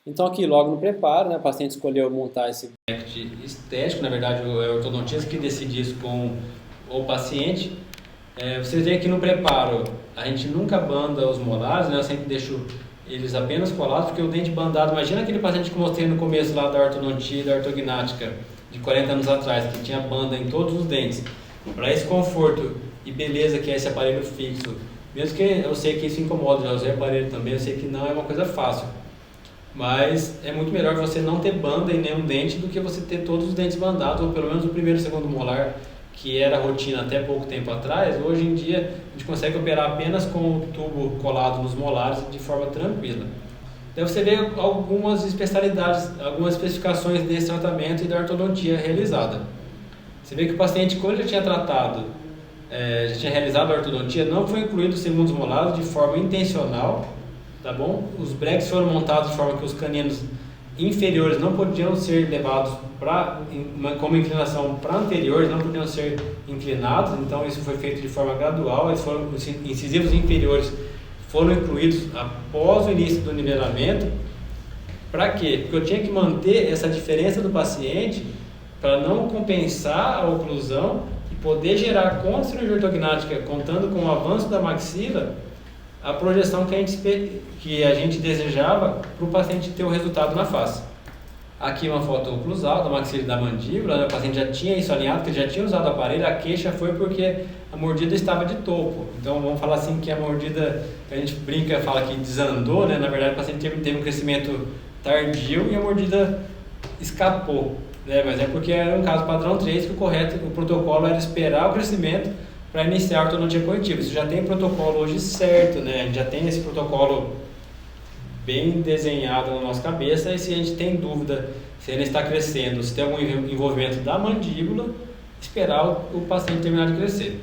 Então aqui logo no preparo, né, o paciente escolheu montar esse bracket estético, na verdade é o ortodontista que decide isso com o paciente. Vocês veem aqui no preparo, a gente nunca banda os molares, né, eu sempre deixo eles apenas colados, porque o dente bandado, imagina aquele paciente que eu mostrei no começo lá da ortodontia e da ortognática, de 40 anos atrás, que tinha banda em todos os dentes. Para esse conforto e beleza que é esse aparelho fixo, mesmo que eu sei que isso incomoda, já usei aparelho também, eu sei que não é uma coisa fácil. Mas é muito melhor você não ter banda em nenhum dente do que você ter todos os dentes bandados, ou pelo menos o primeiro e o segundo molar, que era rotina até pouco tempo atrás. Hoje em dia a gente consegue operar apenas com o tubo colado nos molares de forma tranquila. Daí você vê algumas especialidades, algumas especificações desse tratamento e da ortodontia realizada. Você vê que o paciente, quando ele tinha tratado, já tinha realizado a ortodontia, não foi incluído os segundos molares de forma intencional. Tá bom? Os brackets foram montados de forma que os caninos inferiores não podiam ser levados como inclinação para anteriores, não podiam ser inclinados, então isso foi feito de forma gradual. Os incisivos inferiores foram incluídos após o início do nivelamento. Para quê? Porque eu tinha que manter essa diferença do paciente para não compensar a oclusão e poder gerar com a cirurgia ortognática, contando com o avanço da maxila, a projeção que a gente desejava para o paciente ter o resultado na face. Aqui uma foto oclusal da maxila e da mandíbula, né? O paciente já tinha isso alinhado, porque ele já tinha usado o aparelho. A queixa foi porque a mordida estava de topo. Então vamos falar assim que a mordida, a gente brinca, fala que desandou, né? Na verdade o paciente teve um crescimento tardio e a mordida escapou, né? Mas é porque era um caso padrão 3, que o protocolo era esperar o crescimento para iniciar a ortodontia corretiva. Isso já tem protocolo hoje certo, né? A gente já tem esse protocolo bem desenhado na nossa cabeça, e se a gente tem dúvida se ele está crescendo, se tem algum envolvimento da mandíbula, esperar o paciente terminar de crescer.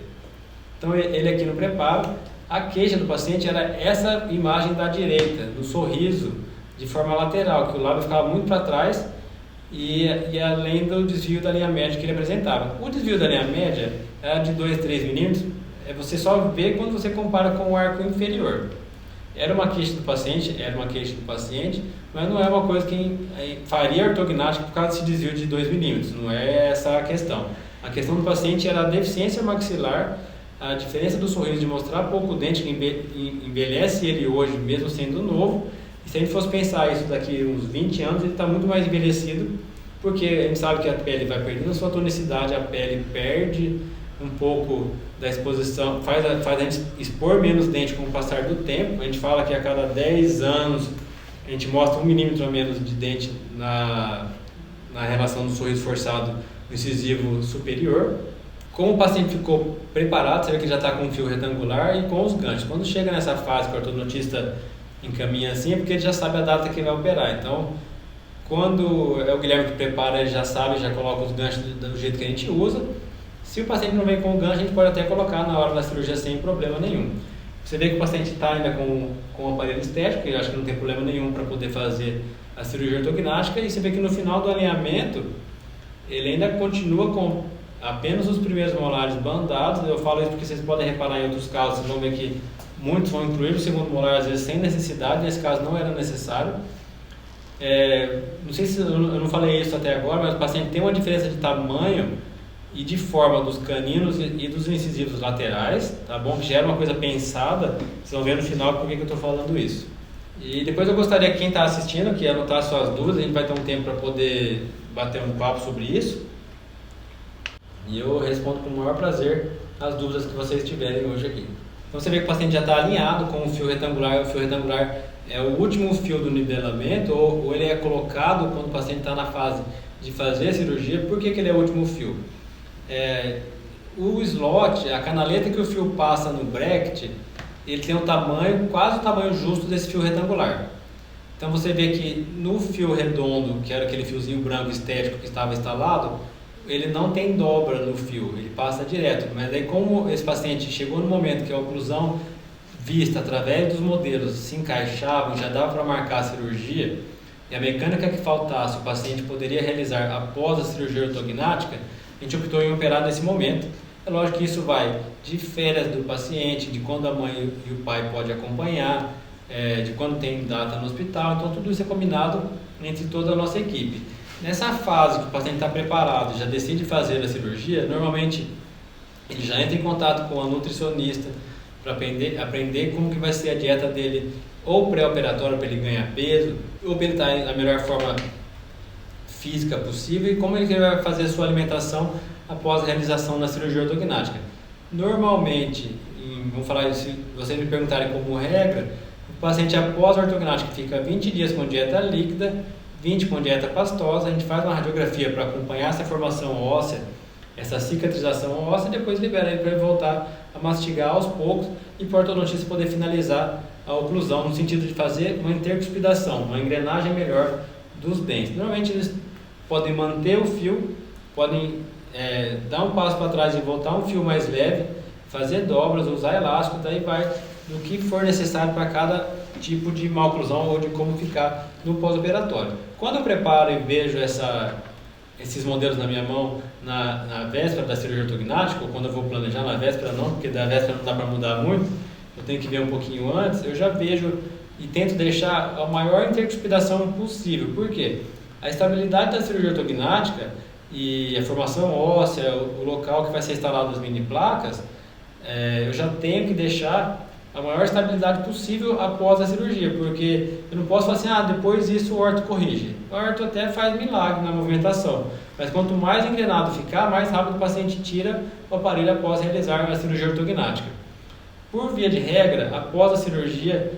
Então ele aqui no preparo, a queixa do paciente era essa imagem da direita, do sorriso de forma lateral, que o lábio ficava muito para trás e além do desvio da linha média que ele apresentava. O desvio da linha média era de 2, 3 milímetros, você só vê quando você compara com o arco inferior. Era uma queixa do paciente, mas não é uma coisa que faria ortognática por causa desse desvio de 2 milímetros, não é essa a questão. A questão do paciente era a deficiência maxilar, a diferença do sorriso de mostrar pouco dente, que envelhece ele hoje, mesmo sendo novo. E se a gente fosse pensar isso daqui uns 20 anos, ele está muito mais envelhecido, porque a gente sabe que a pele vai perdendo a sua tonicidade, a pele perde um pouco da exposição, faz a gente expor menos dente com o passar do tempo. A gente fala que a cada 10 anos a gente mostra 1 milímetro a menos de dente na relação do sorriso forçado no incisivo superior. Como o paciente ficou preparado, você vê que já está com um fio retangular e com os ganchos. Quando chega nessa fase que o ortodontista encaminha assim, é porque ele já sabe a data que ele vai operar. Então, quando é o Guilherme que prepara, ele já sabe, já coloca os ganchos do jeito que a gente usa. Se o paciente não vem com o gancho, a gente pode até colocar na hora da cirurgia sem problema nenhum. Você vê que o paciente está ainda com o aparelho estético, eu acho que não tem problema nenhum para poder fazer a cirurgia ortognática, e você vê que no final do alinhamento ele ainda continua com apenas os primeiros molares bandados. Eu falo isso porque vocês podem reparar em outros casos, vocês vão ver que muitos vão incluir o segundo molar às vezes sem necessidade. Nesse caso não era necessário. Não sei se eu não falei isso até agora, mas o paciente tem uma diferença de tamanho e de forma dos caninos e dos incisivos laterais, tá bom? Que já era uma coisa pensada. Vocês vão ver no final por que eu estou falando isso. E depois eu gostaria que quem está assistindo, que anotar suas dúvidas, a gente vai ter um tempo para poder bater um papo sobre isso. E eu respondo com o maior prazer as dúvidas que vocês tiverem hoje aqui. Então você vê que o paciente já está alinhado com o fio retangular. O fio retangular é o último fio do nivelamento, ou ele é colocado quando o paciente está na fase de fazer a cirurgia. Por que ele é o último fio? O slot, a canaleta que o fio passa no bracket, ele tem quase o tamanho justo desse fio retangular. Então você vê que no fio redondo, que era aquele fiozinho branco estético que estava instalado, ele não tem dobra no fio, ele passa direto. Mas aí, como esse paciente chegou no momento que a oclusão vista através dos modelos se encaixava, já dava para marcar a cirurgia, e a mecânica que faltasse o paciente poderia realizar após a cirurgia ortognática, a gente optou em operar nesse momento. É lógico que isso vai de férias do paciente, de quando a mãe e o pai podem acompanhar, de quando tem data no hospital, então tudo isso é combinado entre toda a nossa equipe. Nessa fase que o paciente está preparado, já decide fazer a cirurgia, normalmente ele já entra em contato com a nutricionista para aprender como que vai ser a dieta dele, ou pré-operatória para ele ganhar peso, ou para ele estar na melhor forma física possível, e como ele vai fazer a sua alimentação após a realização da cirurgia ortognática. Normalmente, vamos falar, se vocês me perguntarem como regra, o paciente após a ortognática fica 20 dias com dieta líquida, 20 com dieta pastosa, a gente faz uma radiografia para acompanhar essa formação óssea, essa cicatrização óssea, e depois libera ele para ele voltar a mastigar aos poucos e para o ortodontista poder finalizar a oclusão, no sentido de fazer uma intercuspidação, uma engrenagem melhor dos dentes. Normalmente eles podem manter o fio, podem dar um passo para trás e voltar um fio mais leve, fazer dobras, usar elástico, daí vai do que for necessário para cada tipo de maloclusão ou de como ficar no pós-operatório. Quando eu preparo e vejo esses modelos na minha mão na véspera da cirurgia ortognática, ou quando eu vou planejar na véspera não, porque da véspera não dá para mudar muito, eu tenho que ver um pouquinho antes, eu já vejo e tento deixar a maior intercuspidação possível. Por quê? A estabilidade da cirurgia ortognática e a formação óssea, o local que vai ser instalado as mini placas, eu já tenho que deixar a maior estabilidade possível após a cirurgia, porque eu não posso falar assim, depois isso o orto corrige. O orto até faz milagre na movimentação, mas quanto mais engrenado ficar, mais rápido o paciente tira o aparelho após realizar a cirurgia ortognática. Por via de regra, após a cirurgia,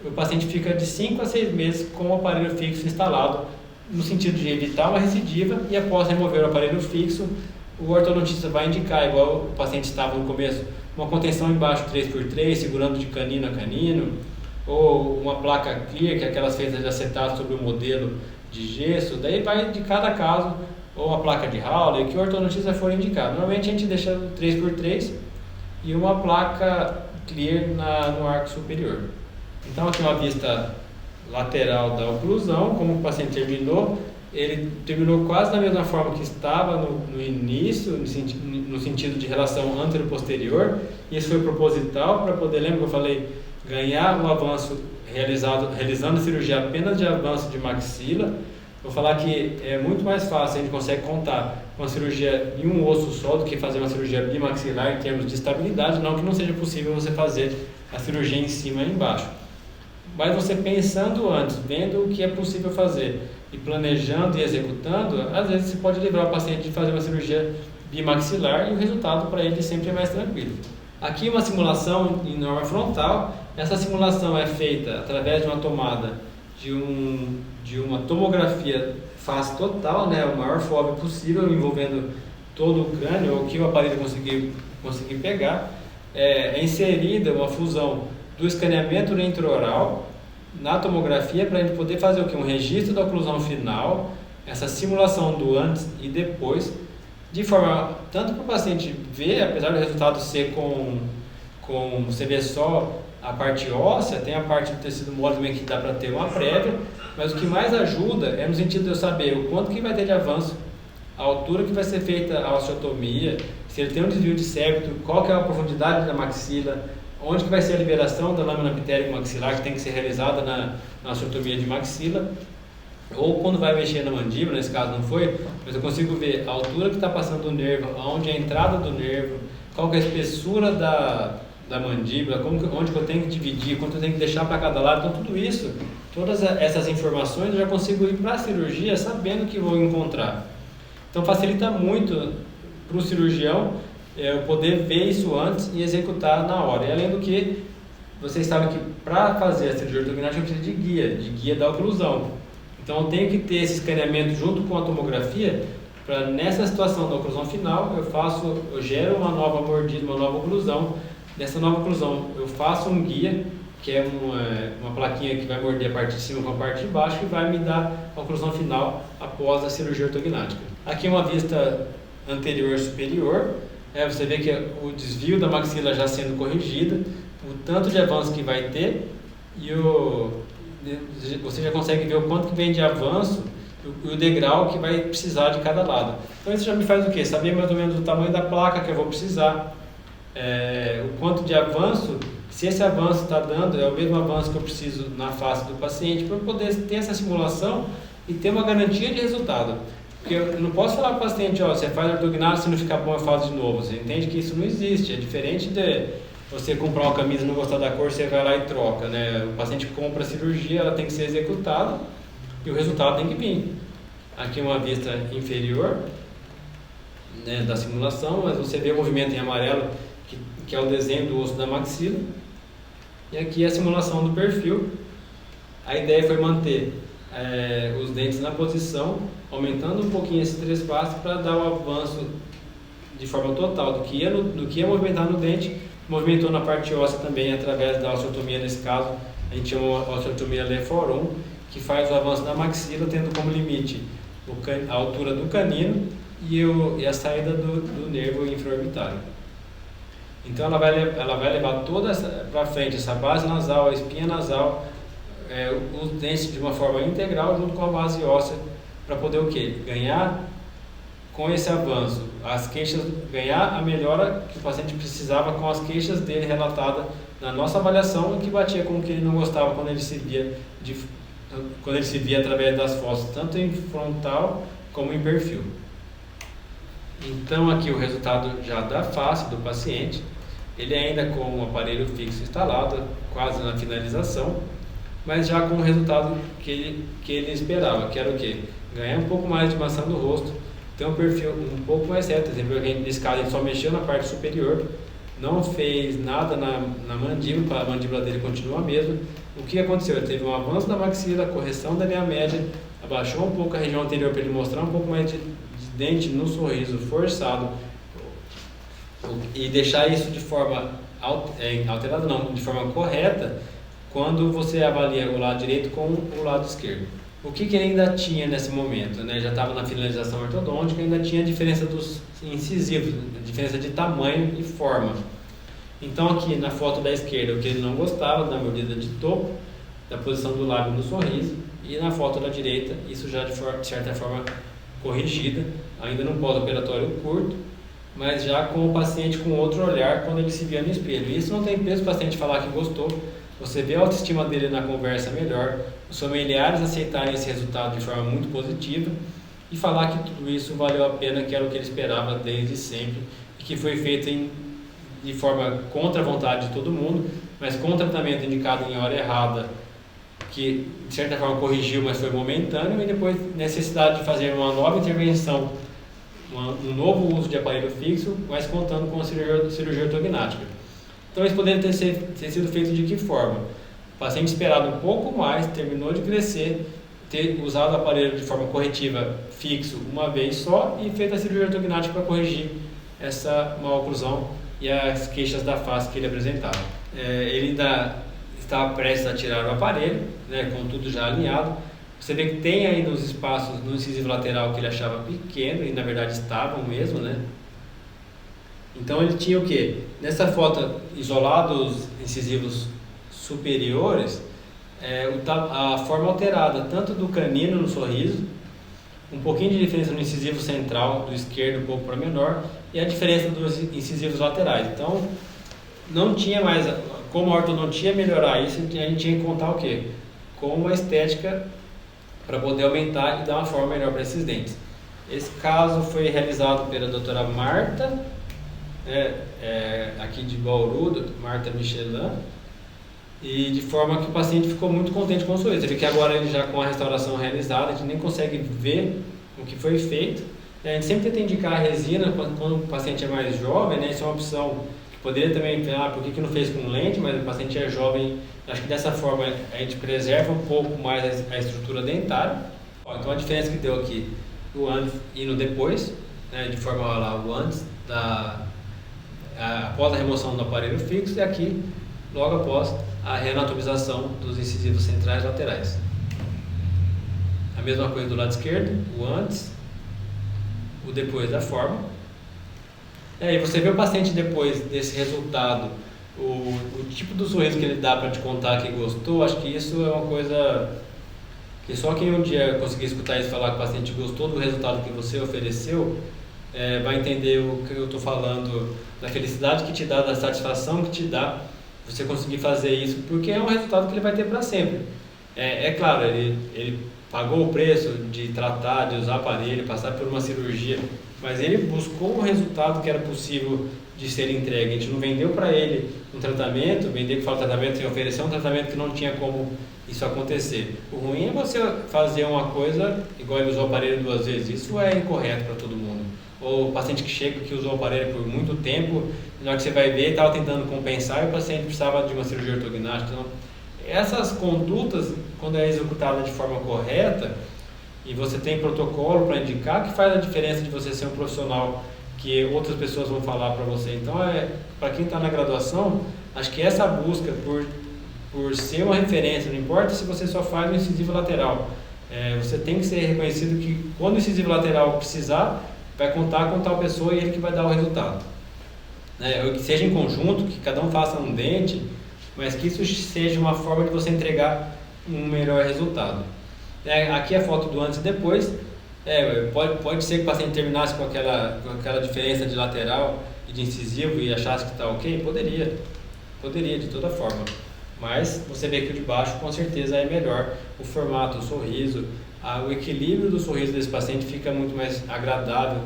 o paciente fica de 5 a 6 meses com o aparelho fixo instalado, no sentido de evitar uma recidiva, e após remover o aparelho fixo, o ortodontista vai indicar, igual o paciente estava no começo, uma contenção embaixo 3x3, segurando de canino a canino, ou uma placa clear, que é aquelas feitas de acetato sobre o modelo de gesso, daí vai de cada caso, ou a placa de Hawley, que o ortodontista for indicar. Normalmente a gente deixa 3x3 e uma placa clear no arco superior. Então aqui uma vista lateral da oclusão, como o paciente terminou, ele terminou quase da mesma forma que estava no início, no sentido de relação antero-posterior. Isso foi proposital para poder, lembra que eu falei, ganhar um avanço realizando a cirurgia apenas de avanço de maxila. Vou falar que é muito mais fácil, a gente consegue contar com a cirurgia em um osso só do que fazer uma cirurgia bimaxilar em termos de estabilidade, não que não seja possível você fazer a cirurgia em cima e embaixo. Mas você pensando antes, vendo o que é possível fazer e planejando e executando, às vezes você pode livrar o paciente de fazer uma cirurgia bimaxilar e o resultado para ele sempre é mais tranquilo. Aqui uma simulação em norma frontal. Essa simulação é feita através de uma tomada de uma tomografia face total, né, o maior FOV possível, envolvendo todo o crânio, o que o aparelho conseguir pegar. É inserida uma fusão do escaneamento intraoral na tomografia para a gente poder fazer o que? Um registro da oclusão final, essa simulação do antes e depois, de forma tanto para o paciente ver, apesar do resultado ser com você vê só a parte óssea, tem a parte do tecido mole também que dá para ter uma prévia, mas o que mais ajuda é no sentido de eu saber o quanto que vai ter de avanço, a altura que vai ser feita a osteotomia, se ele tem um desvio de septo, qual que é a profundidade da maxila, onde que vai ser a liberação da lâmina pitérica maxilar, que tem que ser realizada na osteotomia de maxila, ou quando vai mexer na mandíbula, nesse caso não foi, mas eu consigo ver a altura que está passando o nervo, onde é a entrada do nervo, qual que é a espessura da mandíbula, onde que eu tenho que dividir, quanto eu tenho que deixar para cada lado. Então tudo isso, todas essas informações eu já consigo ir para a cirurgia sabendo o que vou encontrar. Então facilita muito para o cirurgião eu poder ver isso antes e executar na hora. E além do que, vocês sabem que para fazer a cirurgia ortognática eu preciso de guia da oclusão. Então eu tenho que ter esse escaneamento junto com a tomografia, para nessa situação da oclusão final eu gero uma nova mordida, uma nova oclusão. Nessa nova oclusão eu faço um guia, que é uma plaquinha que vai morder a parte de cima com a parte de baixo, e vai me dar a oclusão final após a cirurgia ortognática. Aqui uma vista anterior superior. Você vê que o desvio da maxila já sendo corrigida, o tanto de avanço que vai ter, e você já consegue ver o quanto que vem de avanço o degrau que vai precisar de cada lado. Então isso já me faz o quê? Saber mais ou menos o tamanho da placa que eu vou precisar, o quanto de avanço, se esse avanço está dando, é o mesmo avanço que eu preciso na face do paciente, para eu poder ter essa simulação e ter uma garantia de resultado. Porque eu não posso falar para o paciente, ó, você faz ortognático, se não ficar bom eu faço de novo. Você entende que isso não existe, é diferente de você comprar uma camisa e não gostar da cor, você vai lá e troca, né? O paciente compra a cirurgia, ela tem que ser executada e o resultado tem que vir. Aqui uma vista inferior, né, da simulação, mas você vê o movimento em amarelo, que é o desenho do osso da maxila. E aqui a simulação do perfil. A ideia foi manter os dentes na posição, aumentando um pouquinho esses 3 passos para dar o avanço de forma total do que ia movimentar no dente, movimentou na parte óssea também através da osteotomia. Nesse caso a gente chama a osteotomia Le Forum, que faz o avanço da maxila tendo como limite a altura do canino e a saída do nervo infraorbitário. Então ela vai levar toda para frente essa base nasal, a espinha nasal, os dentes de uma forma integral junto com a base óssea, para poder o quê? Ganhar com esse avanço, ganhar a melhora que o paciente precisava com as queixas dele relatada na nossa avaliação, e que batia com o que ele não gostava quando ele se via através das fotos, tanto em frontal como em perfil. Então aqui o resultado já da face do paciente, ele ainda com o aparelho fixo instalado, quase na finalização, mas já com o resultado que ele esperava, que era o quê? Ganhar um pouco mais de maçã do rosto, ter um perfil um pouco mais reto. Nesse caso ele só mexeu na parte superior, não fez nada na mandíbula, a mandíbula dele continua a mesma. O que aconteceu? Ele teve um avanço da maxila, correção da linha média, abaixou um pouco a região anterior para ele mostrar um pouco mais de dente no sorriso forçado, e deixar isso de forma alterada, não, de forma correta, quando você avalia o lado direito com o lado esquerdo. O que ele ainda tinha nesse momento, né? Já estava na finalização ortodôntica, ainda tinha a diferença dos incisivos, a diferença de tamanho e forma. Então aqui na foto da esquerda, o que ele não gostava, da mordida de topo, da posição do lábio no sorriso, e na foto da direita, isso já de certa forma corrigida, ainda no pós-operatório curto, mas já com o paciente com outro olhar quando ele se via no espelho. Isso não tem peso o paciente falar que gostou, você vê a autoestima dele na conversa melhor, os familiares aceitarem esse resultado de forma muito positiva e falar que tudo isso valeu a pena, que era o que ele esperava desde sempre, e que foi feito de forma contra a vontade de todo mundo, mas com tratamento indicado em hora errada, que de certa forma corrigiu, mas foi momentâneo, e depois necessidade de fazer uma nova intervenção, um novo uso de aparelho fixo, mas contando com a cirurgia ortognática. Então isso poderia ter sido feito de que forma? O paciente esperado um pouco mais, terminou de crescer, ter usado o aparelho de forma corretiva fixo uma vez só e feito a cirurgia ortognática para corrigir essa maloclusão e as queixas da face que ele apresentava. Ele ainda estava prestes a tirar o aparelho, né, com tudo já alinhado. Você vê que tem ainda os espaços no incisivo lateral que ele achava pequeno, e na verdade estavam mesmo, né? Então ele tinha o quê? Nessa foto, isolados incisivos superiores, a forma alterada, tanto do canino no sorriso, um pouquinho de diferença no incisivo central do esquerdo, um pouco para menor, e a diferença dos incisivos laterais. Então, não tinha mais, como a ortodontia melhorar isso, a gente tinha que contar o quê? Com uma estética para poder aumentar e dar uma forma melhor para esses dentes. Esse caso foi realizado pela doutora Marta, aqui de Bauru, Marta Michelin, e de forma que o paciente ficou muito contente com o sorriso. Ele que agora ele já com a restauração realizada, a gente nem consegue ver o que foi feito. A gente sempre tenta indicar a resina quando o paciente é mais jovem, né? Isso é uma opção que poderia também, por que não fez com lente, mas o paciente é jovem, acho que dessa forma a gente preserva um pouco mais a estrutura dentária. Então a diferença que deu aqui, o antes e no depois, né? De forma lá, o antes, após a remoção do aparelho fixo, e aqui, logo após a reanatomização dos incisivos centrais e laterais. A mesma coisa do lado esquerdo, o antes, o depois da forma. E você vê o paciente depois desse resultado, o tipo do sorriso que ele dá para te contar que gostou. Acho que isso é uma coisa E só quem um dia conseguir escutar isso e falar que o paciente gostou do resultado que você ofereceu, vai entender o que eu estou falando, da felicidade que te dá, da satisfação que te dá você conseguir fazer isso, porque é um resultado que ele vai ter para sempre. É claro, ele pagou o preço de tratar, de usar aparelho, passar por uma cirurgia, mas ele buscou um resultado que era possível de ser entregue. A gente não vendeu para ele um tratamento, vender que fala tratamento, sem oferecer um tratamento que não tinha como isso acontecer. O ruim é você fazer uma coisa igual ele usou o aparelho 2 vezes. Isso é incorreto para todo mundo. Ou o paciente que chega que usou o aparelho por muito tempo, na hora que você vai ver, estava tentando compensar e o paciente precisava de uma cirurgia ortognática. Então, essas condutas, quando é executada de forma correta e você tem protocolo para indicar, que faz a diferença de você ser um profissional que outras pessoas vão falar para você. Então, para quem está na graduação, acho que essa busca por ser uma referência, não importa se você só faz o incisivo lateral, você tem que ser reconhecido que quando o incisivo lateral precisar, vai contar com tal pessoa e ele que vai dar o resultado. Que seja em conjunto, que cada um faça um dente, mas que isso seja uma forma de você entregar um melhor resultado. Aqui a foto do antes e depois. Pode ser que o paciente terminasse com aquela diferença de lateral e de incisivo e achasse que está ok? Poderia de toda forma. Mas você vê que o de baixo com certeza é melhor. O formato, o sorriso, o equilíbrio do sorriso desse paciente fica muito mais agradável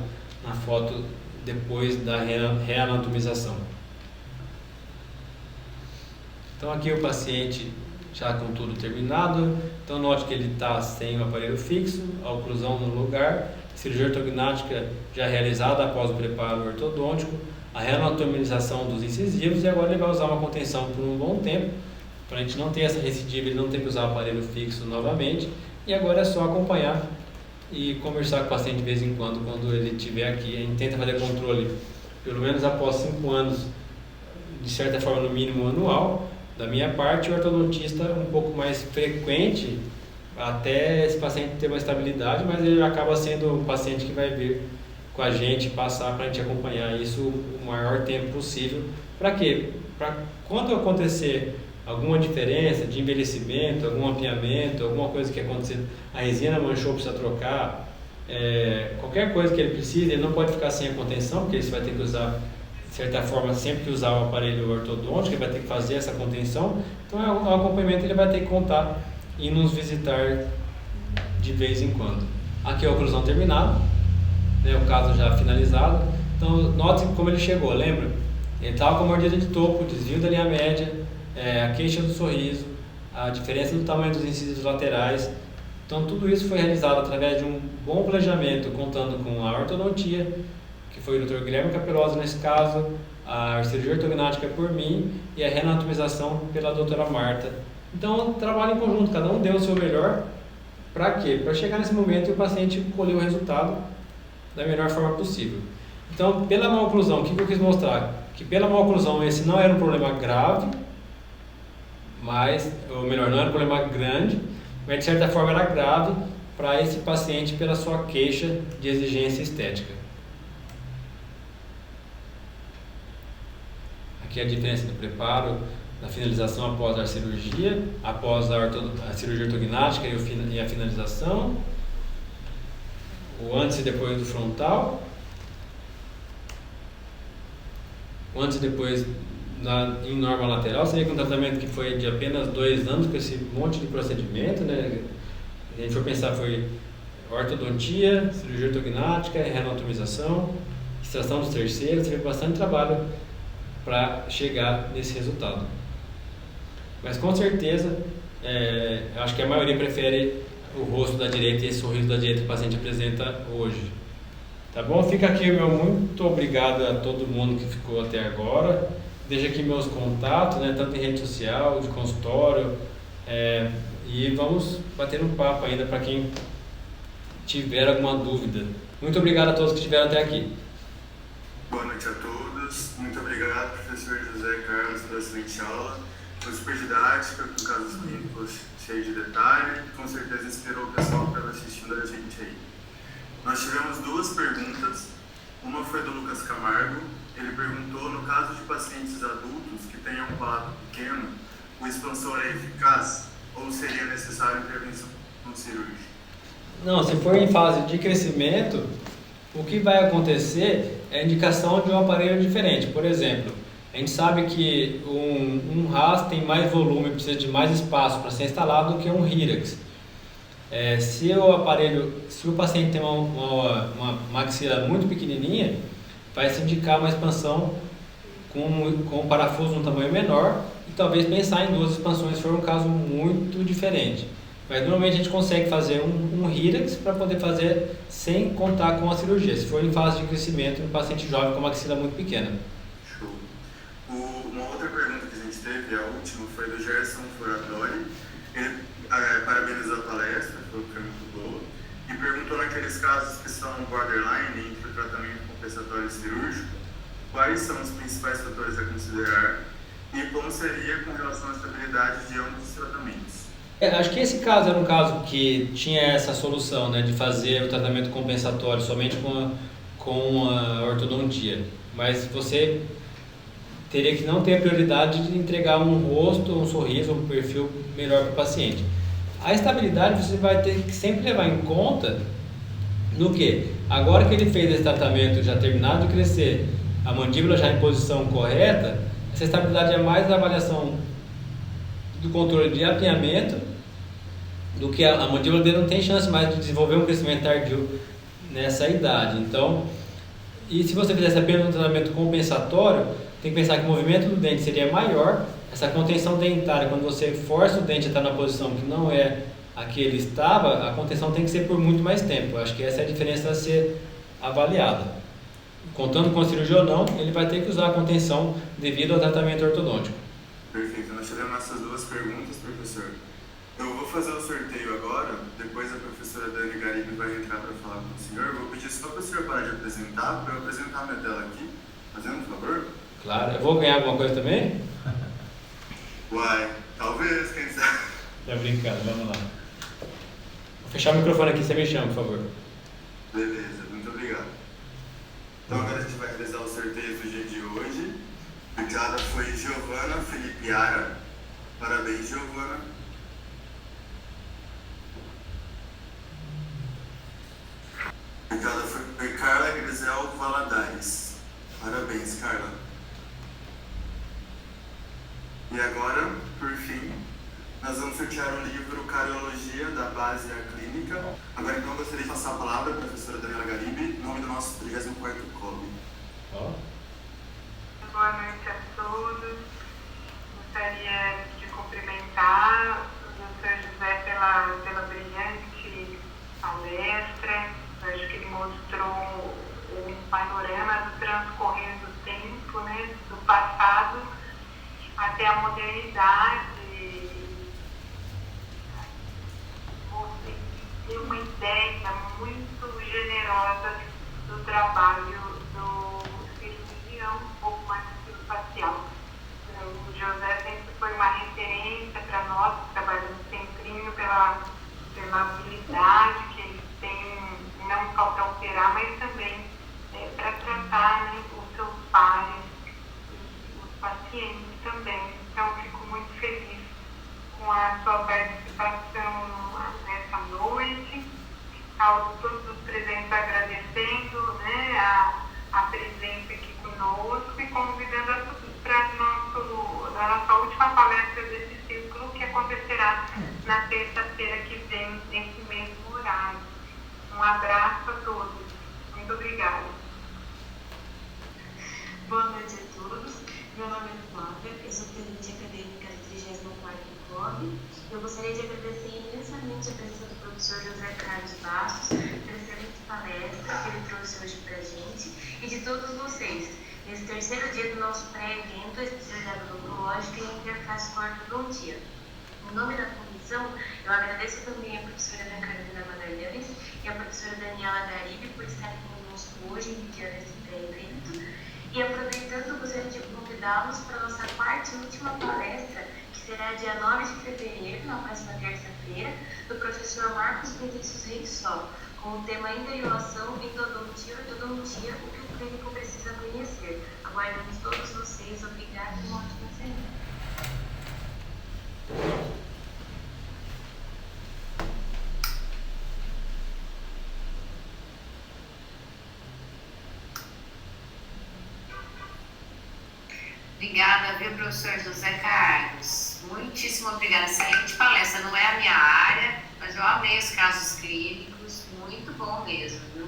na foto depois da reanatomização. Então aqui o paciente já com tudo terminado. Então note que ele está sem o aparelho fixo, a oclusão no lugar, cirurgia ortognática já realizada após o preparo ortodôntico, a reanatomização dos incisivos, e agora ele vai usar uma contenção por um bom tempo, para a gente não ter essa recidiva, ele não ter que usar o aparelho fixo novamente, e agora é só acompanhar e conversar com o paciente de vez em quando ele estiver aqui. A gente tenta fazer controle pelo menos após 5 anos, de certa forma no mínimo anual. Da minha parte, o ortodontista um pouco mais frequente, até esse paciente ter uma estabilidade, mas ele acaba sendo o paciente que vai vir com a gente, passar para a gente acompanhar isso o maior tempo possível. Para quê? Para quando acontecer alguma diferença de envelhecimento, algum ampliamento, alguma coisa que acontecer, a resina manchou, precisa trocar, qualquer coisa que ele precise, ele não pode ficar sem a contenção, porque ele vai ter que usar, de certa forma, sempre que usar o aparelho ortodôntico, ele vai ter que fazer essa contenção. Então, o acompanhamento ele vai ter que contar e nos visitar de vez em quando. Aqui é a oclusão terminada, o caso já finalizado. Então, note como ele chegou, lembra? Ele estava com a mordida de topo, desvio da linha média, a queixa do sorriso, a diferença do tamanho dos incisivos laterais. Então, tudo isso foi realizado através de um bom planejamento, contando com a ortodontia, que foi o Dr. Guilherme Capelosa nesse caso, a cirurgia ortognática por mim e a reanatomização pela doutora Marta. Então, trabalho em conjunto, cada um deu o seu melhor. Para quê? Para chegar nesse momento e o paciente colher o resultado da melhor forma possível. Então, pela maloclusão, o que eu quis mostrar? Que pela maloclusão esse não era um problema grave, ou melhor, não era um problema grande, mas de certa forma era grave para esse paciente pela sua queixa de exigência estética. Aqui a diferença do preparo, da finalização após a cirurgia, após a cirurgia ortognática e a finalização, o antes e depois do frontal, o antes e depois em norma lateral. Seria um tratamento que foi de apenas 2 anos, com esse monte de procedimento, A gente for pensar, foi ortodontia, cirurgia ortognática, reanatomização, extração dos terceiros, teve bastante trabalho para chegar nesse resultado. Mas com certeza, acho que a maioria prefere o rosto da direita e esse sorriso da direita que o paciente apresenta hoje. Tá bom? Fica aqui o meu muito obrigado a todo mundo que ficou até agora. Deixa aqui meus contatos, tanto em rede social, de consultório, e vamos bater um papo ainda para quem tiver alguma dúvida. Muito obrigado a todos que estiveram até aqui. Boa noite a todos. Muito obrigado, professor José Carlos, pela excelente aula. Foi super didática, com casos clínicos cheios de detalhe. Com certeza inspirou o pessoal que estava assistindo a gente aí. Nós tivemos 2 perguntas. Uma foi do Lucas Camargo. Ele perguntou, no caso de pacientes adultos que tenham um palato pequeno, o expansor é eficaz ou seria necessário no cirúrgico? Não, se for em fase de crescimento, o que vai acontecer é a indicação de um aparelho diferente. Por exemplo, a gente sabe que um RAS tem mais volume, precisa de mais espaço para ser instalado do que um Hirax. Se o paciente tem uma maxila muito pequenininha, vai se indicar uma expansão com um parafuso no tamanho menor e talvez pensar em 2 expansões se for um caso muito diferente. Mas normalmente a gente consegue fazer um Hirax para poder fazer sem contar com a cirurgia, se for em fase de crescimento no paciente jovem com uma axila muito pequena. Show. Uma outra pergunta que a gente teve, a última, foi do Gerson Foratori. Ele parabenizou a palestra, falou que foi muito boa, e perguntou naqueles casos que são borderline entre o tratamento compensatório e cirúrgico, quais são os principais fatores a considerar e como seria com relação à estabilidade de ambos os tratamentos. Acho que esse caso era um caso que tinha essa solução, né, de fazer o tratamento compensatório somente com a ortodontia, mas você teria que não ter a prioridade de entregar um rosto, um sorriso, um perfil melhor para o paciente. A estabilidade você vai ter que sempre levar em conta no que? Agora que ele fez esse tratamento, já terminado de crescer, a mandíbula já em posição correta, essa estabilidade é mais a avaliação do controle de apinhamento, do que a mandíbula dele não tem chance mais de desenvolver um crescimento tardio nessa idade. Então, e se você fizesse apenas um tratamento compensatório, tem que pensar que o movimento do dente seria maior, essa contenção dentária, quando você força o dente a estar na posição que não é a que ele estava, a contenção tem que ser por muito mais tempo. Eu acho que essa é a diferença a ser avaliada. Contando com a cirurgia ou não, ele vai ter que usar a contenção devido ao tratamento ortodôntico. Perfeito. Nós tivemos essas 2 perguntas, professor. Eu vou fazer o sorteio agora, depois a professora Dani Garibe vai entrar para falar com o senhor. Vou pedir só para o senhor parar de apresentar, para eu apresentar minha tela aqui. Fazendo um favor? Claro. Eu vou ganhar alguma coisa também? Uai, talvez, quem sabe. Tá brincando, vamos lá. Vou fechar o microfone aqui, você me chama, por favor. Beleza, muito obrigado. Então agora a gente vai realizar o sorteio do dia de hoje. A entrada foi Giovana Felipe Ara. Parabéns, Giovana. A entrada foi Carla Grisel Valadares. Parabéns, Carla. E agora, por fim, nós vamos sortear o livro Cardiologia da Base à Clínica. Agora então eu gostaria de passar a palavra à professora Daniela Garibe, em nome do nosso 34º COB. Boa noite a todos. Gostaria de cumprimentar o Dr. José pela brilhante palestra. Eu acho que ele mostrou um panorama do transcorrer do tempo, né, do passado até a modernidade. Você tem uma ideia muito generosa do trabalho do cirurgião, um pouco mais facial. O José sempre foi uma referência para nós, que trabalhamos sempre pela habilidade que ele tem, não só para operar, mas também para tratar, né, os seus pares, os pacientes também. Então, fico muito feliz com a sua participação nessa noite, aos todos os presentes agradecendo, né, a presença aqui conosco e convidando a todos para a nossa última palestra desse ciclo, que acontecerá na terça-feira que vem, nesse mesmo horário. Um abraço a todos. Muito obrigada. Boa noite a todos. Meu nome é Flávia, eu sou presidente acadêmica do 34º COB. Eu gostaria de agradecer imensamente a presença do professor José Carlos Bastos pela excelente palestra que ele trouxe hoje para a gente e de todos vocês, nesse terceiro dia do nosso pré-evento especializado em odontológica e interface com a ortodontia. Em nome da comissão, eu agradeço também a professora Ana Carolina Magalhães e a professora Daniela Garibe por estarem conosco hoje, iniciando esse pré-evento. E aproveitando, gostaria de convidá-los para a nossa quarta e última palestra, que será dia 9 de fevereiro, na próxima terça-feira, do professor Marcos Vinícius Reissol, com o tema Interiorização, Endodontia e Ortodontia, o que o clínico precisa conhecer. Aguardamos todos vocês. Obrigada e uma ótima semana. Obrigada, viu, professor José Carlos? Muitíssimo obrigada. Excelente palestra. Não é a minha área, mas eu amei os casos clínicos. Muito bom mesmo, viu?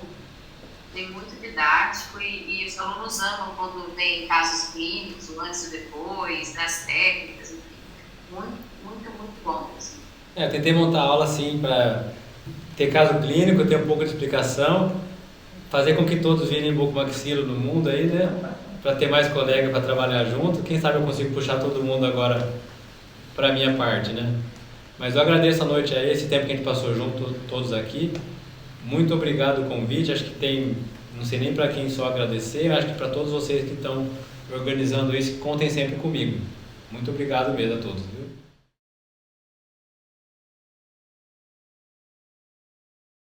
Tem muito didático e os alunos amam quando tem casos clínicos, o antes e depois, nas técnicas, enfim. Muito bom mesmo. Eu tentei montar a aula assim para ter caso clínico, ter um pouco de explicação, fazer com que todos virem bucomaxilo no mundo aí, né? Para ter mais colega para trabalhar junto. Quem sabe eu consigo puxar todo mundo agora para a minha parte, né? Mas eu agradeço a noite a esse tempo que a gente passou junto, todos aqui. Muito obrigado o convite. Acho que tem, não sei nem para quem só agradecer, acho que para todos vocês que estão organizando isso, contem sempre comigo. Muito obrigado mesmo a todos, viu?